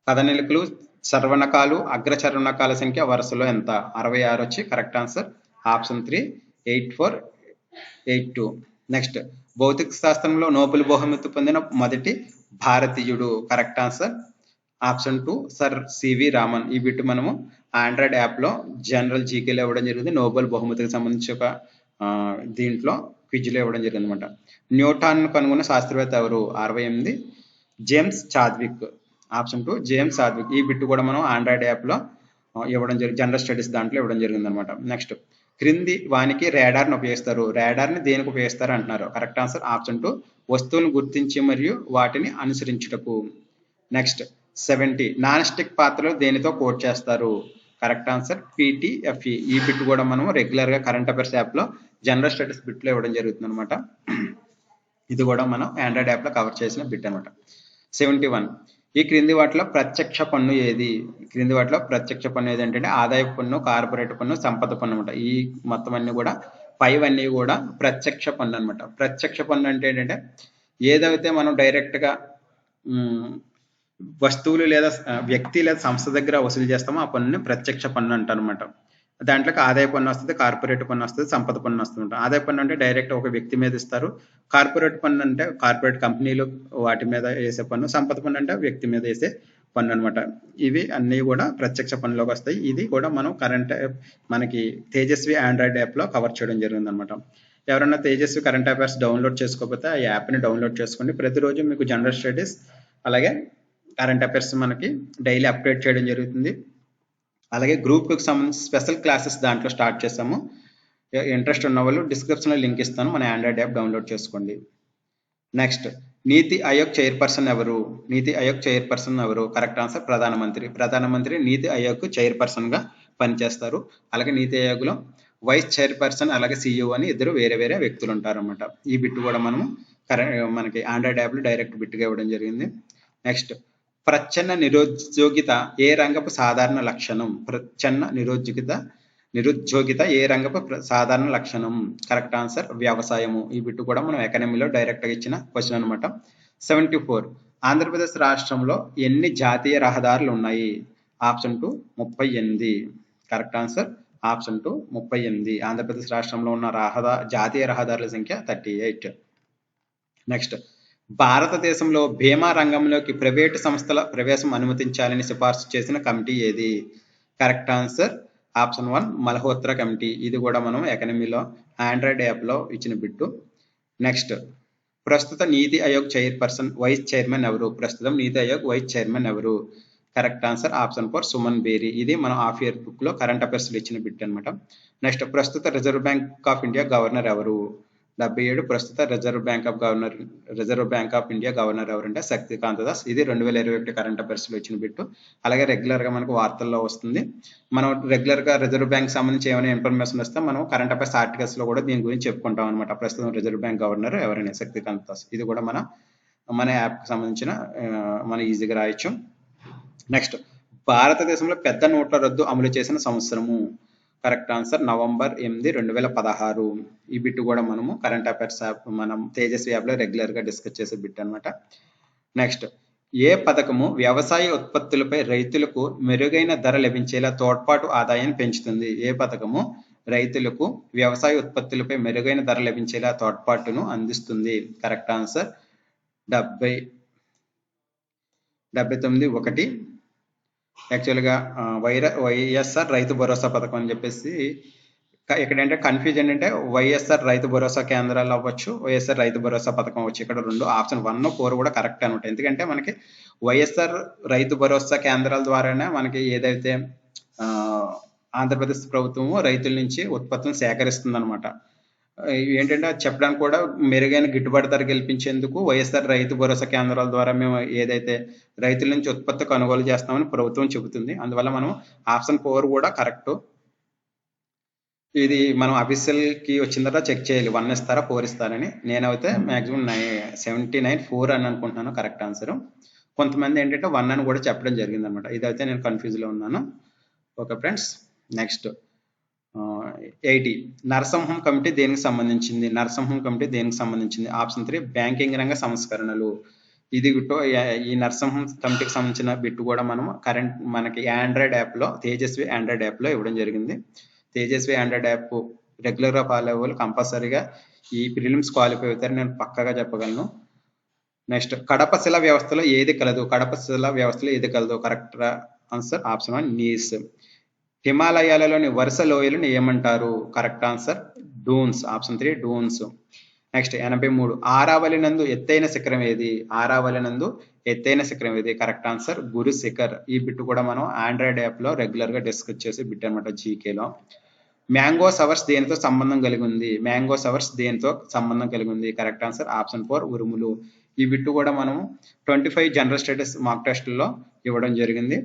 కదనికలు, చర్వణకాలు, అగ్రచర్వణకాల సంఖ్య వరుసలో ఎంత? 66 వచ్చి కరెక్ట్ ఆన్సర్ ఆప్షన్ 3 84 82. నెక్స్ట్ భౌతిక శాస్త్రంలో నోబెల్ బహుమతి పొందిన మొదటి భారతీయుడు. Correct answer option 2 sir C V Raman. ఈ బిట్ మనము ఆండ్రాయిడ్ యాప్లో జనరల్ జీకేలో ఇవ్వడం జరిగింది. నోబెల్ బహుమతికి సంబంధించి ఒక దీంట్లో క్విజ్లో ఇవ్వడం జరిగింది అనమాట. న్యూటాన్ కనుగొన్న శాస్త్రవేత్త ఎవరు? 68 James Chadwick. Option 2 James Chadwick. ఈ బిట్ కూడా మనం ఆండ్రాయిడ్ యాప్లో ఇవ్వడం జరిగింది, జనరల్ స్టడీస్ దాంట్లో ఇవ్వడం జరిగింది అనమాట. నెక్స్ట్ క్రింది వానికి రేడార్ని ఉపయోగిస్తారు. రేడార్ని దేనికి ఉపయోగిస్తారు అంటున్నారు. కరెక్ట్ ఆన్సర్ ఆప్షన్ 2 వస్తువులను గుర్తించి మరియు వాటిని అనుసరించుటకు. నెక్స్ట్ 70 నాన్ స్టిక్ పాత్రలు దేనితో కోట్ చేస్తారు? Correct answer PTFE. ఈ బిట్ కూడా మనం రెగ్యులర్గా కరెంట్ అఫైర్స్ యాప్లో జనరల్ స్టడీస్ బిట్లో ఇవ్వడం జరుగుతుంది అనమాట. ఇది కూడా మనం ఆండ్రాయిడ్ యాప్లో కవర్ చేసిన బిట్ అనమాట. 71 ఈ క్రింది వాటిలో ప్రత్యక్ష పన్ను ఏది? క్రింది వాటిలో ప్రత్యక్ష పన్ను ఏది అంటే ఆదాయపు పన్ను, కార్పొరేట్ పన్ను, సంపద పన్ను అనమాట. ఈ మొత్తం అన్ని కూడా పైవన్నీ కూడా ప్రత్యక్ష పన్ను అనమాట. ప్రత్యక్ష పన్ను అంటే ఏంటంటే ఏదైతే మనం డైరెక్ట్గా వస్తువులు లేదా వ్యక్తి లేదా సంస్థ దగ్గర వసూలు చేస్తామో ఆ పన్నుని ప్రత్యక్ష పన్ను అంటారు అనమాట. దాంట్లోకి ఆదాయ పన్ను వస్తుంది, కార్పొరేట్ పన్ను వస్తుంది, సంపద పన్ను వస్తుంది. ఆదాయ పన్ను అంటే డైరెక్ట్ ఒక వ్యక్తి మీద ఇస్తారు. కార్పొరేట్ పన్ను అంటే కార్పొరేట్ కంపెనీలు వాటి మీద వేసే పన్ను. సంపద పన్ను అంటే వ్యక్తి మీద వేసే పన్ను అనమాట. ఇవి అన్నీ కూడా ప్రత్యక్ష పన్నులోకి వస్తాయి. ఇది కూడా మనం మనకి తేజస్వి ఆండ్రాయిడ్ యాప్లో కవర్ చేయడం జరిగింది అనమాట. ఎవరైనా తేజస్వి కరెంట్ అఫైర్స్ డౌన్లోడ్ చేసుకోకపోతే ఆ యాప్ని డౌన్లోడ్ చేసుకోండి. ప్రతిరోజు మీకు జనరల్ స్టడీస్ అలాగే కరెంట్ అఫైర్స్ మనకి డైలీ అప్డేట్ చేయడం జరుగుతుంది. అలాగే గ్రూప్కి సంబంధించి స్పెషల్ క్లాసెస్ దాంట్లో స్టార్ట్ చేసాము. ఇంట్రెస్ట్ ఉన్న వాళ్ళు డిస్క్రిప్షన్లో లింక్ ఇస్తాను, మన ఆండ్రాయిడ్ యాప్ డౌన్లోడ్ చేసుకోండి. నెక్స్ట్ నీతి ఆయోగ్ చైర్పర్సన్ ఎవరు? నీతి ఆయోగ్ చైర్పర్సన్ ఎవరు? కరెక్ట్ ఆన్సర్ ప్రధానమంత్రి నీతి ఆయోగ్ చైర్పర్సన్గా పనిచేస్తారు. అలాగే నీతి ఆయోగ్లో వైస్ చైర్పర్సన్ అలాగే CEO అని ఇద్దరు వేరే వేరే వ్యక్తులు ఉంటారన్నమాట. ఈ బిట్ కూడా మనము మనకి ఆండ్రాయిడ్ యాప్లో డైరెక్ట్ బిట్గా ఇవ్వడం జరిగింది. నెక్స్ట్ ప్రచ్ఛన్న నిరుద్యోగిత ఏ రంగపు సాధారణ లక్షణం? ప్రచ్ఛన్న నిరుద్యోగిత ఏ రంగపు సాధారణ లక్షణం? కరెక్ట్ ఆన్సర్ వ్యవసాయము. ఈ బిట్ కూడా మనం ఎకానమీలో డైరెక్ట్గా ఇచ్చిన క్వశ్చన్ అనమాట. 74 ఆంధ్రప్రదేశ్ రాష్ట్రంలో ఎన్ని జాతీయ రహదారులు ఉన్నాయి? Option 2 38. Correct answer option 2 38. Andhra Pradesh రాష్ట్రంలో ఉన్న జాతీయ రహదారుల సంఖ్య 38. నెక్స్ట్ భారతదేశంలో బీమా రంగంలోకి ప్రైవేటు సంస్థల ప్రవేశం అనుమతించాలని సిఫార్సు చేసిన కమిటీ ఏది? Correct answer option 1 Malhotra committee. ఇది కూడా మనం ఎకానమీలో ఆండ్రాయిడ్ యాప్లో ఇచ్చిన బిట్టు. నెక్స్ట్ ప్రస్తుత నీతి ఆయోగ్ చైర్పర్సన్ వైస్ చైర్మన్ ఎవరు? ప్రస్తుతం నీతి ఆయోగ్ వైస్ చైర్మన్ ఎవరు? Correct answer option 4 Suman Bery. ఇది మనం హాఫ్ ఇయర్ బుక్లో కరెంట్ అఫైర్స్లో ఇచ్చిన బిట్ అనమాట. నెక్స్ట్ ప్రస్తుత reserve bank of India governor ఎవరు? 77 ప్రస్తుత reserve bank of India governor ఎవరంటే శక్తికాంత దాస్. ఇది 2021 కరెంట్ అఫైర్స్ లో వచ్చిన బిట్టు. అలాగే రెగ్యులర్ గా మనకు వార్తల్లో వస్తుంది. మనం రెగ్యులర్ గా రిజర్వ్ బ్యాంక్ సంబంధించి ఏమైనా ఇన్ఫర్మేషన్ వస్తే మనం కరెంట్ అఫైర్స్ ఆర్టికల్స్ లో కూడా దీని గురించి చెప్పుకుంటాం అనమాట. ప్రస్తుతం రిజర్వ్ బ్యాంక్ గవర్నర్ ఎవరైనా శక్తికాంత దాస్. ఇది కూడా మన యాప్ కి సంబంధించిన మనం ఈజీగా రాయొచ్చు. నెక్స్ట్, భారతదేశంలో పెద్ద నోట్ల రద్దు అమలు చేసిన సంవత్సరము. Correct answer November 8, 2016. ఈ బిట్ కూడా మనము కరెంట్ అఫైర్స్ యాప్ మనం తేజస్వి యాప్ లో రెగ్యులర్ గా డిస్కస్ చేసే బిట్ అనమాట. నెక్స్ట్, ఏ పథకము వ్యవసాయ ఉత్పత్తులపై రైతులకు మెరుగైన ధర లభించేలా తోడ్పాటు ఆదాయాన్ని పెంచుతుంది? ఏ పథకము రైతులకు వ్యవసాయ ఉత్పత్తులపై మెరుగైన ధర లభించేలా తోడ్పాటును అందిస్తుంది? Correct answer 79(1). యాక్చువల్గా వైఎస్ఆర్ రైతు భరోసా పథకం అని చెప్పేసి ఇక్కడ ఏంటంటే కన్ఫ్యూజన్ అంటే వైఎస్ఆర్ రైతు భరోసా కేంద్రాలు అవ్వచ్చు, వైఎస్ఆర్ రైతు భరోసా పథకం అవ్వచ్చు. ఇక్కడ రెండు ఆప్షన్ 1, 4 కూడా కరెక్ట్ అనమాట. ఎందుకంటే మనకి వైఎస్ఆర్ రైతు భరోసా కేంద్రాల ద్వారానే మనకి ఏదైతే ఆంధ్రప్రదేశ్ ప్రభుత్వము రైతుల నుంచి ఉత్పత్తులను సేకరిస్తుంది అనమాట. ఏంటంటే అది చెప్పడానికి కూడా మెరుగైన గిట్టుబాటు ధర కల్పించేందుకు వైఎస్ఆర్ రైతు భరోసా కేంద్రాల ద్వారా మేము ఏదైతే రైతుల నుంచి ఉత్పత్తి కొనుగోలు చేస్తామని ప్రభుత్వం చెబుతుంది. అందువల్ల మనం ఆప్షన్ 4 కూడా కరెక్ట్. ఇది మనం అఫీషియల్ కి వచ్చిన తర్వాత చెక్ చేయాలి 1 ఇస్తారా 4 ఇస్తారని. నేనైతే మాక్సిమం 79(4) అని అనుకుంటున్నాను కరెక్ట్ ఆన్సర్. కొంతమంది ఏంటంటే 1 అని కూడా చెప్పడం జరిగింది అనమాట. ఇదైతే నేను కన్ఫ్యూజ్ లో ఉన్నాను. Okay friends, next 80. Narasimham committee దేనికి సంబంధించింది? నరసింహం కమిటీ దేనికి సంబంధించింది? ఆప్షన్ 3 బ్యాంకింగ్ రంగ సంస్కరణలు. ఇది ఈ నరసింహం కమిటీకి సంబంధించిన బిట్ కూడా మనకి ఆండ్రాయిడ్ యాప్ లో తేజస్వి ఆండ్రాయిడ్ యాప్ లో ఇవ్వడం జరిగింది. తేజస్వి ఆండ్రాయిడ్ యాప్ రెగ్యులర్ గా ఫాలో అవ్వాలి. కంపల్సరీగా ఈ ప్రిలిమ్స్ క్వాలిఫై అవుతారు, నేను పక్కగా చెప్పగలను. నెక్స్ట్, కడప శిలా వ్యవస్థలో ఏది కలదు? కడప శిలా వ్యవస్థలో ఏది కలదు? Correct answer option 1 gneiss. హిమాలయాలలోని వరుస లోయలను ఏమంటారు? Correct answer Doons. Option 3 Doons. Next 83. Aravalli నందు ఎత్తైన శిఖరం ఏది? ఆరావళి నందు ఎత్తైన శిఖరం ఏది? Correct answer Guru Shikhar. ఈ బిట్ కూడా మనం ఆండ్రాయిడ్ యాప్ లో రెగ్యులర్ గా డిస్కస్ చేసే బిట్ అనమాట జీకేలో. మ్యాంగో సవర్స్ దేనితో సంబంధం కలిగి ఉంది? మ్యాంగో సవర్స్ దేనితో సంబంధం కలిగి ఉంది? కరెక్ట్ ఆన్సర్ ఆప్షన్ 4 ఉరుములు. ఈ బిట్ కూడా మనం 25 జనరల్ స్టడీస్ మాక్ టెస్ట్లో ఇవ్వడం జరిగింది.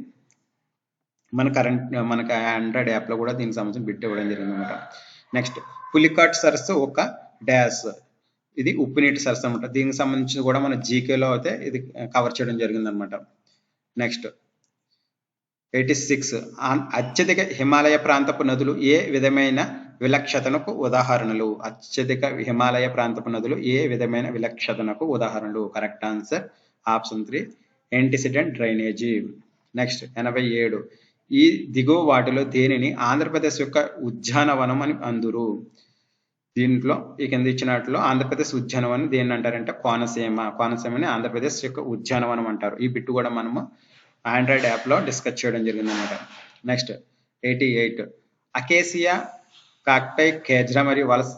మనకి ఆండ్రాయిడ్ యాప్ లో కూడా దీనికి సంబంధించిన బిట్ ఇవ్వడం జరిగింది అనమాట. నెక్స్ట్, పులికాట్ సరస్సు ఒక డాష్. ఇది ఉప్పు నీటి సరస్సు అనమాట. దీనికి సంబంధించి కూడా మన జీకేలో అయితే ఇది కవర్ చేయడం జరిగింది అనమాట. నెక్స్ట్ 86. అత్యధిక హిమాలయ ప్రాంతపు నదులు ఏ విధమైన విలక్షణకు ఉదాహరణలు? అత్యధిక హిమాలయ ప్రాంతపు నదులు ఏ విధమైన విలక్షణకు ఉదాహరణలు? Correct answer option 3 antecedent drainage. Next 87. ఈ దిగువ వాటిలో దేనిని ఆంధ్రప్రదేశ్ యొక్క ఉద్యానవనం అని అందురు? దీంట్లో ఈ కింద ఇచ్చినట్లు ఆంధ్రప్రదేశ్ ఉద్యానవనం దేన్ని అంటారంటే కోనసీమని ఆంధ్రప్రదేశ్ యొక్క ఉద్యానవనం అంటారు. ఈ బిట్టు కూడా మనము ఆండ్రాయిడ్ యాప్ లో డిస్కస్ చేయడం జరిగింది అనమాట. నెక్స్ట్ 88. అకేసియా, కాక్టై, కేజ్రా మరియు వలస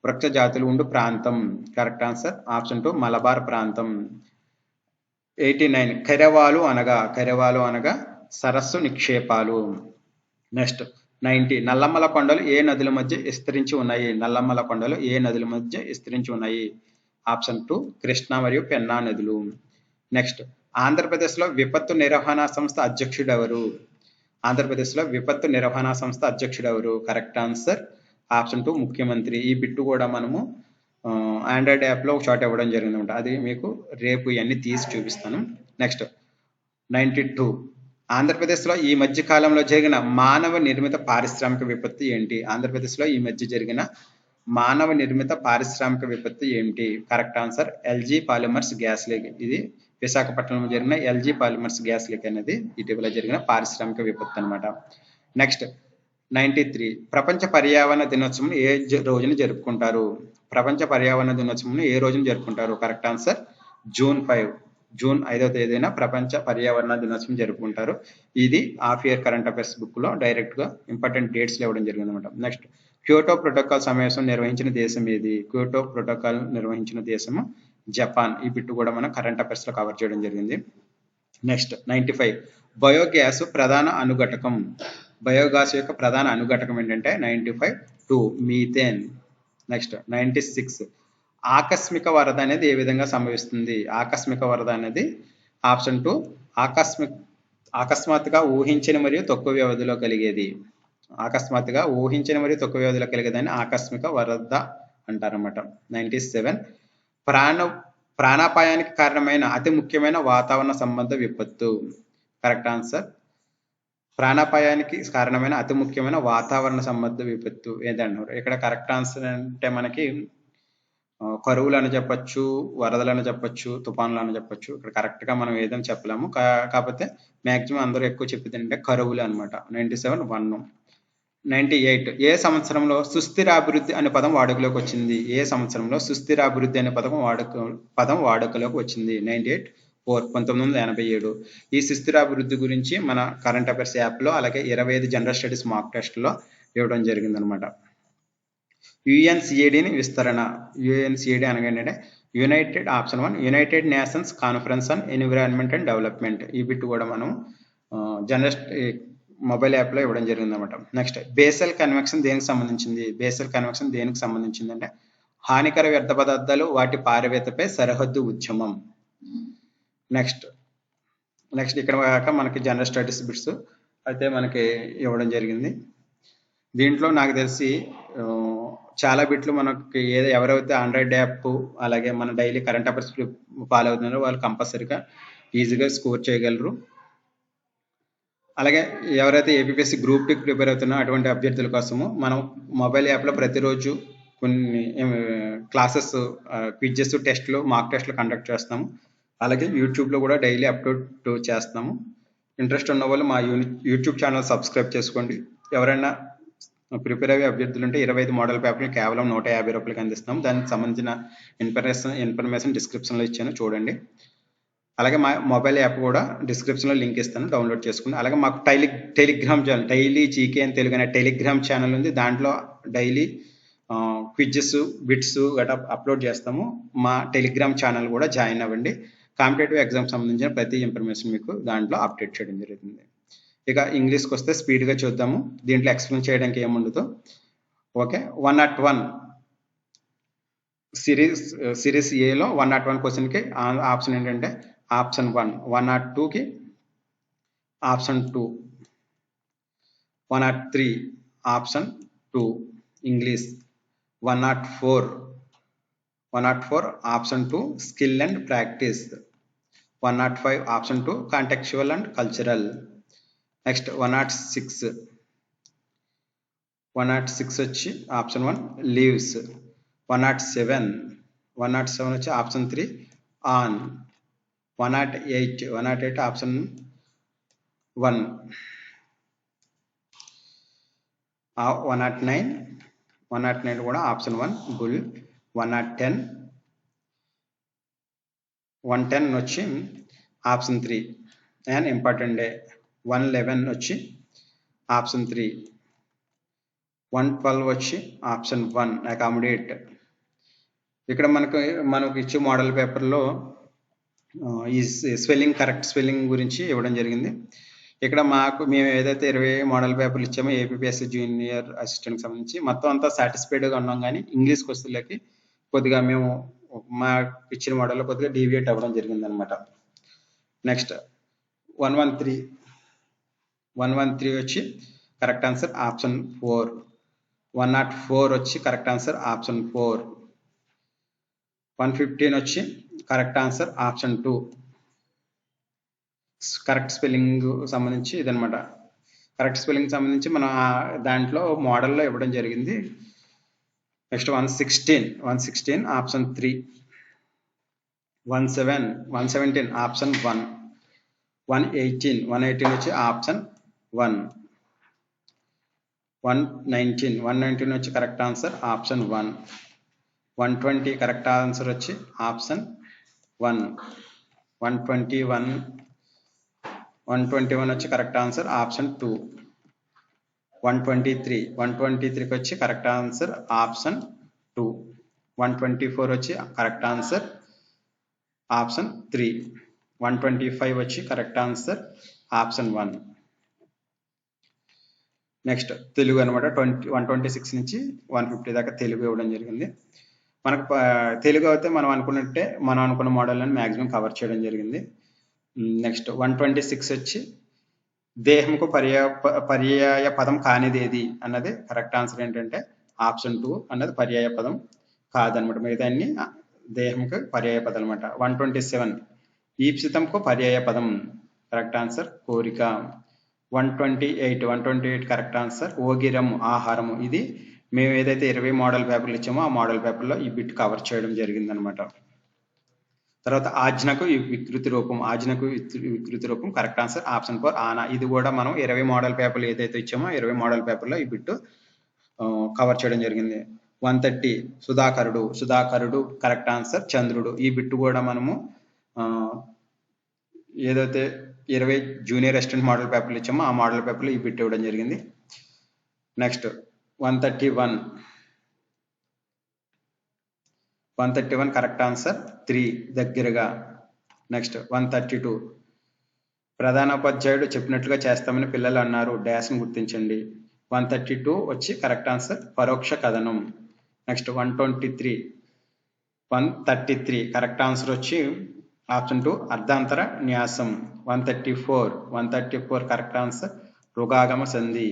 వృక్ష జాతులు ఉండు ప్రాంతం. కరెక్ట్ ఆన్సర్ ఆప్షన్ 2 మలబార్ ప్రాంతం. 89. కరెవాలు అనగా సరస్సు నిక్షేపాలు. నెక్స్ట్ 90. నల్లమల కొండలు ఏ నదుల మధ్య విస్తరించి ఉన్నాయి? నల్లమల కొండలు ఏ నదుల మధ్య విస్తరించి ఉన్నాయి? ఆప్షన్ 2 కృష్ణా మరియు పెన్నా నదులు. నెక్స్ట్, ఆంధ్రప్రదేశ్లో విపత్తు నిర్వహణ సంస్థ అధ్యక్షుడు ఎవరు? ఆంధ్రప్రదేశ్లో విపత్తు నిర్వహణ సంస్థ అధ్యక్షుడు ఎవరు? కరెక్ట్ ఆన్సర్ ఆప్షన్ 2 ముఖ్యమంత్రి. ఈ బిట్టు కూడా మనము ఆండ్రాయిడ్ యాప్ లో ఒక చోట ఇవ్వడం జరిగింది అనమాట. అది మీకు రేపు ఇవన్నీ తీసి చూపిస్తాను. నెక్స్ట్ 92. ఆంధ్రప్రదేశ్లో ఈ మధ్య కాలంలో జరిగిన మానవ నిర్మిత పారిశ్రామిక విపత్తు ఏంటి? ఆంధ్రప్రదేశ్లో ఈ మధ్య జరిగిన మానవ నిర్మిత పారిశ్రామిక విపత్తు ఏంటి? Correct answer LG polymers gas leak. ఇది విశాఖపట్నంలో జరిగిన ఎల్జీ పాలిమర్స్ గ్యాస్ లీక్ అనేది ఇటీవల జరిగిన పారిశ్రామిక విపత్తు అనమాట. నెక్స్ట్ 93. ప్రపంచ పర్యావరణ దినోత్సవం ఏ రోజున జరుపుకుంటారు? ప్రపంచ పర్యావరణ దినోత్సవం ఏ రోజున జరుపుకుంటారు? Correct answer June 5. జూన్ 5వ తేదీన ప్రపంచ పర్యావరణ దినోత్సవం జరుపుకుంటారు. ఇది half year current affairs book లో డైరెక్ట్ గా ఇంపార్టెంట్ డేట్స్ ఇవ్వడం జరిగింది అనమాట. నెక్స్ట్, క్యోటో ప్రోటోకాల్ సమావేశం నిర్వహించిన దేశం ఏది? క్యోటో ప్రోటోకాల్ నిర్వహించిన దేశము జపాన్. ఈ బిట్టు కూడా మనం కరెంట్ అఫైర్స్ లో కవర్ చేయడం జరిగింది. నెక్స్ట్ 95. బయోగ్యాస్ ప్రధాన అనుఘటకం. బయోగ్యాస్ యొక్క ప్రధాన అనుఘటకం ఏంటంటే 95 2 మీథేన్. నెక్స్ట్ 96 ఆకస్మిక వరద అనేది ఏ విధంగా సంభవిస్తుంది? ఆకస్మిక వరద అనేది ఆప్షన్ 2 అకస్మాత్తుగా ఊహించని మరియు తక్కువ వ్యవధిలో కలిగేది. అకస్మాత్తుగా ఊహించని మరియు తక్కువ వ్యవధిలో కలిగేదాన్ని ఆకస్మిక వరద అంటారన్నమాట. 97 ప్రాణాపాయానికి కారణమైన అతి ముఖ్యమైన వాతావరణ సంబంధ విపత్తు. కరెక్ట్ ఆన్సర్ ప్రాణాపాయానికి కారణమైన అతి ముఖ్యమైన వాతావరణ సంబంధ విపత్తు ఏదన్నారు? ఇక్కడ కరెక్ట్ ఆన్సర్ అంటే మనకి కరువులు అని చెప్పొచ్చు, వరదలు అని చెప్పొచ్చు, తుఫాన్లు అని చెప్పొచ్చు. ఇక్కడ కరెక్ట్ గా మనం ఏదని చెప్పలేము. కాకపోతే మాక్సిమం అందరూ ఎక్కువ చెప్పేది అంటే కరువులు అనమాట. 97 1. 98 ఏ సంవత్సరంలో సుస్థిరాభివృద్ధి అనే పదం వాడుకలోకి వచ్చింది? ఏ సంవత్సరంలో సుస్థిరాభివృద్ధి అనే పదం వాడుకలోకి వచ్చింది? 98 4 1987. ఈ సుస్థిరాభివృద్ధి గురించి మన కరెంట్ అఫైర్స్ యాప్లో అలాగే 25 జనరల్ స్టడీస్ మాక్ టెస్ట్లో ఇవ్వడం జరిగింది అనమాట. యుఎన్సిఏడిని విస్తరణ. యుఎన్సిఏడి అనగా ఏంటంటే United option 1 United nations conference on environment and development. ఈ బిట్ కూడా మనం జనరల్ మొబైల్ యాప్లో ఇవ్వడం జరిగింది అనమాట. నెక్స్ట్ బేసల్ కన్వెక్షన్ దేనికి సంబంధించింది? బేసల్ కన్వెక్షన్ దేనికి సంబంధించింది అంటే హానికర వ్యర్థ పదార్థాలు వాటి పారవేతపై సరిహద్దు ఉద్యమం. నెక్స్ట్ ఇక్కడ మనకి జనరల్ స్టడీస్ బిట్స్ అయితే మనకి ఇవ్వడం జరిగింది. దీంట్లో నాకు తెలిసి చాలా బిట్లు మనకి ఎవరైతే ఆండ్రాయిడ్ యాప్ అలాగే మన డైలీ కరెంట్ అఫైర్స్ ఫాలో అవుతున్నారో వాళ్ళు కంపల్సరీగా ఈజీగా స్కోర్ చేయగలరు. అలాగే ఎవరైతే ఏపీపీఎస్సీ గ్రూప్ 2 ప్రిపేర్ అవుతున్నారో అటువంటి అభ్యర్థుల కోసము మనం మొబైల్ యాప్లో ప్రతిరోజు కొన్ని క్లాసెస్, క్విజెస్, టెస్ట్లు, మాక్ టెస్ట్లు కండక్ట్ చేస్తాము. అలాగే యూట్యూబ్లో కూడా డైలీ అప్లోడ్ చేస్తాము. ఇంట్రెస్ట్ ఉన్న వాళ్ళు మా యూట్యూబ్ ఛానల్ సబ్స్క్రైబ్ చేసుకోండి. ఎవరైనా ప్రిపేర్ అయ్యే అభ్యర్థులు ఉంటే 25 మోడల్ పేపర్లు కేవలం 150 రూపాయలకి అందిస్తాం. దానికి సంబంధించిన ఇన్ఫర్మేషన్ డిస్క్రిప్షన్లో ఇచ్చాను, చూడండి. అలాగే మా మొబైల్ యాప్ కూడా డిస్క్రిప్షన్లో లింక్ ఇస్తాను, డౌన్లోడ్ చేసుకోండి. అలాగే మాకు టెలిగ్రామ్ ఛానల్ డైలీ జీకే అని తెలుగు అనే టెలిగ్రామ్ ఛానల్ ఉంది. దాంట్లో డైలీ క్విజెస్, బిట్స్ గట్రా అప్లోడ్ చేస్తాము. మా టెలిగ్రామ్ ఛానల్ కూడా జాయిన్ అవ్వండి. కాంపిటేటివ్ ఎగ్జామ్ సంబంధించిన ప్రతి ఇన్ఫర్మేషన్ మీకు దాంట్లో అప్డేట్ చేయడం జరుగుతుంది. ఇక ఇంగ్లీష్కి వస్తే స్పీడ్గా చూద్దాము. దీంట్లో ఎక్స్ప్లెయిన్ చేయడానికి ఏముండదు. ఓకే, 101 సిరీస్ ఏలో 101 క్వశ్చన్కి ఆప్షన్ ఏంటంటే ఆప్షన్ 1. 102కి option 2. 103 option 2 English. 104 option 2 skill and practice. 105 option 2 contextual and cultural. Next 106 వచ్చి ఆప్షన్ 1 లీవ్స్. 107 వచ్చి ఆప్షన్ 3 ఆన్. 108 ఆప్షన్ 1. 109 కూడా ఆప్షన్ 1 బుల్. 110 వచ్చి ఆప్షన్ 3 అండ్ ఇంపార్టెంట్ డే. 111 వచ్చి ఆప్షన్ 3. 112 వచ్చి ఆప్షన్ 1 అకామిడేట్. ఇక్కడ మనకు ఇచ్చే మోడల్ పేపర్లో ఈ కరెక్ట్ స్పెల్లింగ్ గురించి ఇవ్వడం జరిగింది. ఇక్కడ మేము ఏదైతే 20 మోడల్ పేపర్లు ఇచ్చామో ఏపీపీఎస్సీ జూనియర్ అసిస్టెంట్కి సంబంధించి మొత్తం అంతా సాటిస్ఫైడ్గా ఉన్నాం. కానీ ఇంగ్లీష్ క్వశ్చన్లకి కొద్దిగా మేము మా ఇచ్చిన మోడల్లో కొద్దిగా డీవియేట్ అవ్వడం జరిగింది అనమాట. నెక్స్ట్ 113 వచ్చి కరెక్ట్ ఆన్సర్ ఆప్షన్ 4. 104 వచ్చి కరెక్ట్ ఆన్సర్ ఆప్షన్ 4. 115 వచ్చి correct answer option 2. Correct spelling సంబంధించి ఇదనమాట. కరెక్ట్ స్పెల్లింగ్ సంబంధించి మన దాంట్లో మోడల్లో ఇవ్వడం జరిగింది. Next 116 option 3. 117 ఆప్షన్ 1. 118 వచ్చి ఆప్షన్ 1. 119 వచ్చి correct answer option 1. 120 correct answer వచ్చి ఆప్షన్ 1. 121 వచ్చి కరెక్ట్ ఆన్సర్ ఆప్షన్ 2. 123కి వచ్చి కరెక్ట్ ఆన్సర్ ఆప్షన్ 2. 124 వచ్చి కరెక్ట్ ఆన్సర్ ఆప్షన్ 3. 125 వచ్చి correct answer option 1. Next Telugu అనమాట 126 నుంచి 150 దాకా తెలుగు ఇవ్వడం జరిగింది. మనకు తెలుగు అయితే మనం అనుకున్న మోడల్ అని మ్యాక్సిమం కవర్ చేయడం జరిగింది. నెక్స్ట్ 126 వచ్చి దేహంకు పర్యాయ పదం కానిది ఏది అన్నది కరెక్ట్ ఆన్సర్ ఏంటంటే ఆప్షన్ 2 అన్నది పర్యాయ పదం కాదనమాట. మిగతా అన్ని దేహంకు పర్యాయ పదం అనమాట. 127 ఈప్సితంకు పర్యాయ పదం కరెక్ట్ ఆన్సర్ కోరిక. 128 కరెక్ట్ ఆన్సర్ ఓగిరము ఆహారము. ఇది మేము ఏదైతే 20 మోడల్ పేపర్లు ఇచ్చామో ఆ మోడల్ పేపర్లో ఈ బిట్ కవర్ చేయడం జరిగింది అనమాట. తర్వాత ఆజ్ఞకు వికృతి రూపం కరెక్ట్ ఆన్సర్ ఆప్షన్ 4 ఆనా. ఇది కూడా మనం 20 మోడల్ పేపర్లు ఏదైతే ఇచ్చామో 20 మోడల్ పేపర్లో ఈ బిట్ కవర్ చేయడం జరిగింది. 130 సుధాకరుడు కరెక్ట్ ఆన్సర్ చంద్రుడు. ఈ బిట్ కూడా మనము ఏదైతే 20 జూనియర్ అసిస్టెంట్ మోడల్ పేపర్లు ఇచ్చామో ఆ మోడల్ పేపర్లో ఈ బిట్ ఇవ్వడం జరిగింది. నెక్స్ట్ 131 కరెక్ట్ ఆన్సర్ 3 దగ్గరగా. నెక్స్ట్ 132 ప్రధానోపాధ్యాయుడు చెప్పినట్లుగా చేస్తామని పిల్లలు అన్నారు డాష్ను గుర్తించండి. 132 వచ్చి కరెక్ట్ ఆన్సర్ పరోక్ష కథనం. నెక్స్ట్ 133 కరెక్ట్ ఆన్సర్ వచ్చి ఆప్షన్ 2 అర్ధాంతర న్యాసం. 134 కరెక్ట్ ఆన్సర్ రుగాగమ సంధి.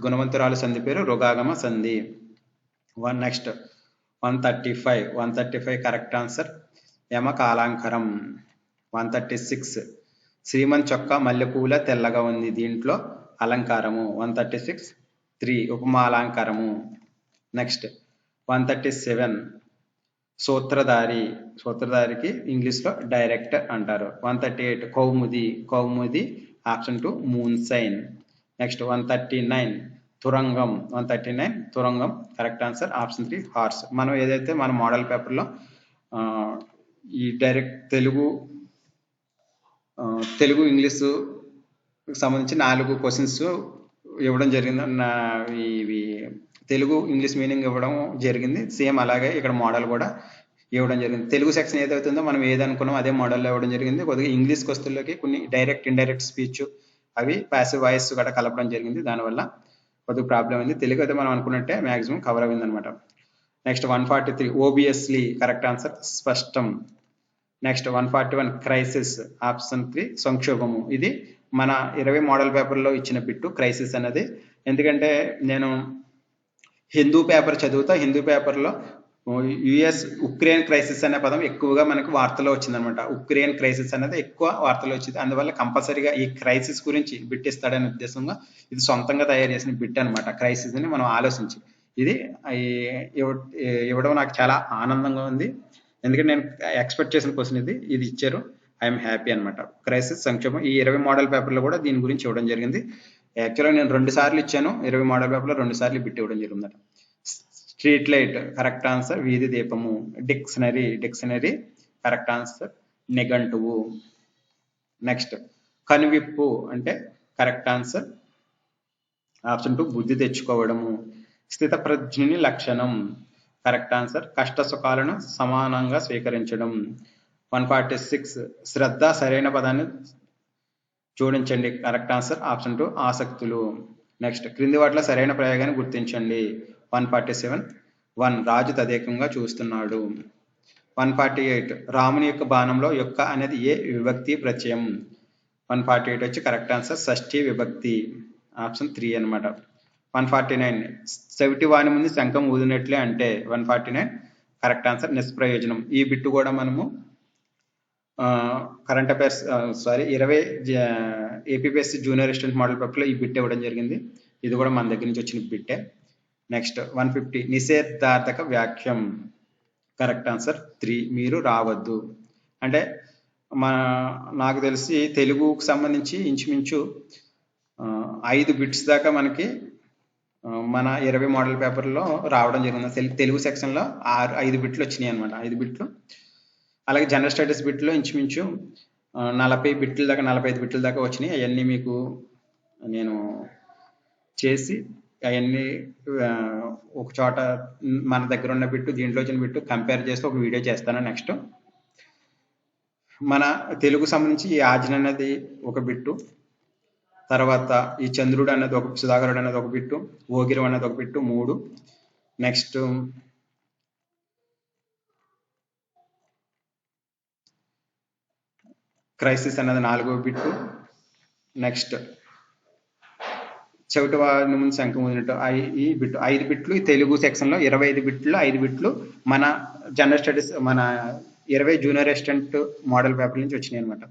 గుణవంతురాలు సంధి పేరు రుగాగమ సంధి. నెక్స్ట్ 135 కరెక్ట్ ఆన్సర్ యమ కాలాంకరం. 136 శ్రీమంత్ చొక్కా మల్లెపూల తెల్లగా ఉంది దీంట్లో అలంకారము. 136 3 ఉపమాలంకారము. నెక్స్ట్ 137 సూత్రధారికి ఇంగ్లీష్లో డైరెక్టర్ అంటారు. 138 కౌముది ఆప్షన్ 2 మూన్ సైన్. నెక్స్ట్ 139 తురంగం కరెక్ట్ ఆన్సర్ ఆప్షన్ 3 హార్స్. మనం ఏదైతే మన మోడల్ పేపర్లో ఈ డైరెక్ట్ తెలుగు ఇంగ్లీషు సంబంధించి 4 క్వశ్చన్స్ ఇవ్వడం జరిగింది. ఇవి తెలుగు ఇంగ్లీష్ మీనింగ్ ఇవ్వడం జరిగింది. సేమ్ అలాగే ఇక్కడ మోడల్ కూడా ఇవ్వడం జరిగింది. తెలుగు సెక్షన్ ఏదైతుందో మనం ఏదనుకున్నాం అదే మోడల్లో ఇవ్వడం జరిగింది. కొద్దిగా ఇంగ్లీష్ క్వశ్చన్లోకి కొన్ని డైరెక్ట్ ఇండైరెక్ట్ స్పీచ్ అవి ప్యాసివ్ వాయిస్ కూడా కలపడం జరిగింది. దానివల్ల కొద్దిగా ప్రాబ్లం అయింది. తెలుగు అయితే మనం అనుకున్నట్టే మ్యాక్సిమం కవర్ అయింది అనమాట. నెక్స్ట్ 143 ఓబియస్లీ కరెక్ట్ ఆన్సర్ స్పష్టం. Next 141 crisis option 3 సంక్షోభము. ఇది మన 20 మోడల్ పేపర్లో ఇచ్చిన బిట్టు క్రైసిస్ అనేది. ఎందుకంటే నేను హిందూ పేపర్ చదువుతా, హిందూ పేపర్లో ఉక్రెయిన్ క్రైసిస్ అనే పదం ఎక్కువగా మనకు వార్తలో వచ్చిందనమాట. ఉక్రెయిన్ క్రైసిస్ అనేది ఎక్కువ వార్తలో వచ్చింది. అందువల్ల కంపల్సరీగా ఈ క్రైసిస్ గురించి బిట్ ఇస్తాడనే ఉద్దేశంగా ఇది సొంతంగా తయారు చేసిన బిట్ అనమాట. క్రైసిస్ అని మనం ఆలోచించి ఇది ఇవ్వడం నాకు చాలా ఆనందంగా ఉంది. ఎందుకంటే నేను ఎక్స్పెక్ట్ చేసిన క్వశ్చన్ ఇది ఇచ్చారు. ఐఎమ్ హ్యాపీ అనమాట. క్రైసిస్ సంక్షోభం ఈ 20 మోడల్ పేపర్లో కూడా దీని గురించి ఇవ్వడం జరిగింది. యాక్చువల్గా నేను 2 సార్లు ఇచ్చాను 20 మోడల్ పేపర్లో 2 సార్లు బిట్ ఇవ్వడం జరిగిందట. స్ట్రీట్ లైట్ కరెక్ట్ ఆన్సర్ వీధి దీపము. డిక్షనరీ కరెక్ట్ ఆన్సర్ నిఘంటువు. నెక్స్ట్ కనువిప్పు అంటే కరెక్ట్ ఆన్సర్ ఆప్షన్ 2 బుద్ధి తెచ్చుకోవడము. స్థితప్రజ్ఞుని లక్షణం కరెక్ట్ ఆన్సర్ కష్ట సుఖాలను సమానంగా స్వీకరించడం. 146 శ్రద్ధ సరైన పదాన్ని జోడించండి కరెక్ట్ ఆన్సర్ ఆప్షన్ 2 ఆసక్తులు. నెక్స్ట్ క్రింది వాటిలో సరైన ప్రయోగాన్ని గుర్తించండి. 147 రాజు తదేకంగా చూస్తున్నాడు. 148 రాముని యొక్క బాణంలో యొక్క అనేది ఏ విభక్తి ప్రత్యయం. 148 వచ్చి కరెక్ట్ ఆన్సర్ షష్ఠీ విభక్తి ఆప్షన్ 3 అనమాట. 149 చెవిటి వాని ముందు శంఖం ఊదినట్లే అంటే 149 కరెక్ట్ ఆన్సర్ నిష్ప్రయోజనం. ఈ బిట్టు కూడా మనము current affairs 20 APPSC junior assistant model పేపర్లో ఈ బిట్ ఇవ్వడం జరిగింది. ఇది కూడా మన దగ్గర నుంచి వచ్చిన బిట్టే. నెక్స్ట్ 150 నిషేధార్థక వాక్యం కరెక్ట్ ఆన్సర్ 3 మీరు రావద్దు. అంటే నాకు తెలిసి తెలుగుకు సంబంధించి ఇంచుమించు 5 బిట్స్ దాకా మనకి మన 20 మోడల్ పేపర్లో రావడం జరిగింది. తెలుగు సెక్షన్లో 5 బిట్లు వచ్చినాయి అనమాట. 5 బిట్లు. అలాగే జనరల్ స్టడీస్ బిట్లో ఇంచుమించు 40 బిట్ల దాకా 45 బిట్ల దాకా వచ్చినాయి. అవన్నీ మీకు నేను చేసి అవన్నీ ఒక చోట మన దగ్గర ఉన్న బిట్టు దీంట్లో వచ్చిన బిట్టు కంపేర్ చేసి ఒక వీడియో చేస్తాను. నెక్స్ట్ మన తెలుగు సంబంధించి ఈ ఆజ్ఞ అనేది ఒక బిట్టు, తర్వాత ఈ చంద్రుడు అన్నది ఒక, సుధాకరుడు అన్నది ఒక బిట్టు, ఓగిరం అన్నది ఒక బిట్టు 3. నెక్స్ట్ క్రైసిస్ అన్నది 4వ బిట్టు. నెక్స్ట్ చెవిటి వారి ముందు శంఖ ఊదినట్టు ఈ బిట్టు 5 బిట్లు. ఈ తెలుగు సెక్షన్లో 25 బిట్లు, 5 బిట్లు మన జనరల్ స్టడీస్, మన 20 జూనియర్ అసిస్టెంట్ మోడల్ పేపర్ నుంచి వచ్చినాయి అనమాట.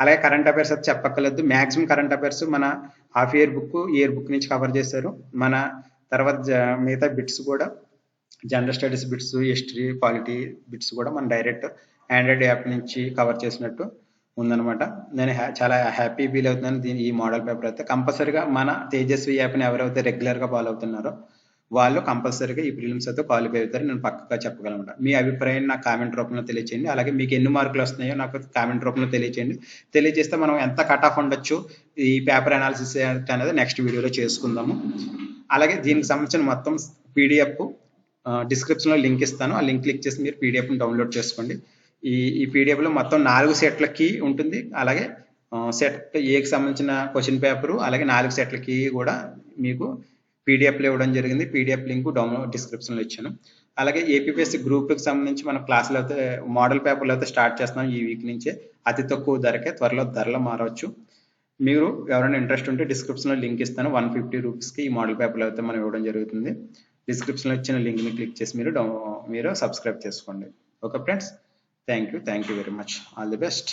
అలాగే కరెంట్ అఫైర్స్ అయితే చెప్పక్కర్లేదు. మ్యాక్సిమం కరెంట్ అఫైర్స్ మన half year book, year book నుంచి కవర్ చేశారు. మన తర్వాత మిగతా బిట్స్ కూడా general studies bits, history, polity bits కూడా మన డైరెక్ట్ ఆండ్రాయిడ్ యాప్ నుంచి కవర్ చేసినట్టు ఉందన్నమాట. నేను చాలా హ్యాపీ ఫీల్ అవుతున్నాను ఈ మోడల్ పేపర్ అయితే. కంపల్సరీగా మన తేజస్వి యాప్ని ఎవరైతే రెగ్యులర్గా ఫాలో అవుతున్నారో వాళ్ళు కంపల్సరీగా ఈ ప్రిలిమ్స్ అయితే క్వాలిఫై అవుతారు, నేను పక్కగా చెప్పగలమాట. మీ అభిప్రాయాన్ని నాకు కామెంట్ రూపంలో తెలియచేయండి. అలాగే మీకు ఎన్ని మార్కులు వస్తున్నాయో నాకు కామెంట్ రూపంలో తెలియచేయండి. తెలియజేస్తే మనం ఎంత కట్ ఆఫ్ ఉండొచ్చు ఈ పేపర్ అనాలిసిస్ అనేది నెక్స్ట్ వీడియోలో చేసుకుందాము. అలాగే దీనికి సంబంధించిన మొత్తం పీడిఎఫ్ డిస్క్రిప్షన్లో లింక్ ఇస్తాను. ఆ లింక్ క్లిక్ చేసి మీరు పీడిఎఫ్ని డౌన్లోడ్ చేసుకోండి. ఈ పీడిఎఫ్లో మొత్తం 4 సెట్లకి ఉంటుంది. అలాగే సెట్ ఏకి సంబంధించిన క్వశ్చన్ పేపరు, అలాగే 4 సెట్లకి కూడా మీకు పీడిఎఫ్లు ఇవ్వడం జరిగింది. పీడిఎఫ్ లింక్ డౌన్లోడ్ డిస్క్రిప్షన్లో ఇచ్చాను. అలాగే ఏపీపీఎస్సీ గ్రూప్కి సంబంధించి మన క్లాసులు అయితే మోడల్ పేపర్లు అయితే స్టార్ట్ చేస్తున్నాం ఈ వీక్ నుంచే. అతి తక్కువ ధరకే, త్వరలో ధరలు మారవచ్చు. మీరు ఎవరైనా ఇంట్రెస్ట్ ఉంటే డిస్క్రిప్షన్లో లింక్ ఇస్తాను. 150 రూపీస్కి ఈ మోడల్ పేపర్లు అయితే మనం ఇవ్వడం జరుగుతుంది. డిస్క్రిప్షన్లో ఇచ్చిన లింక్ని క్లిక్ చేసి మీరు సబ్స్క్రైబ్ చేసుకోండి. Okay friends, thank you very much. All the best.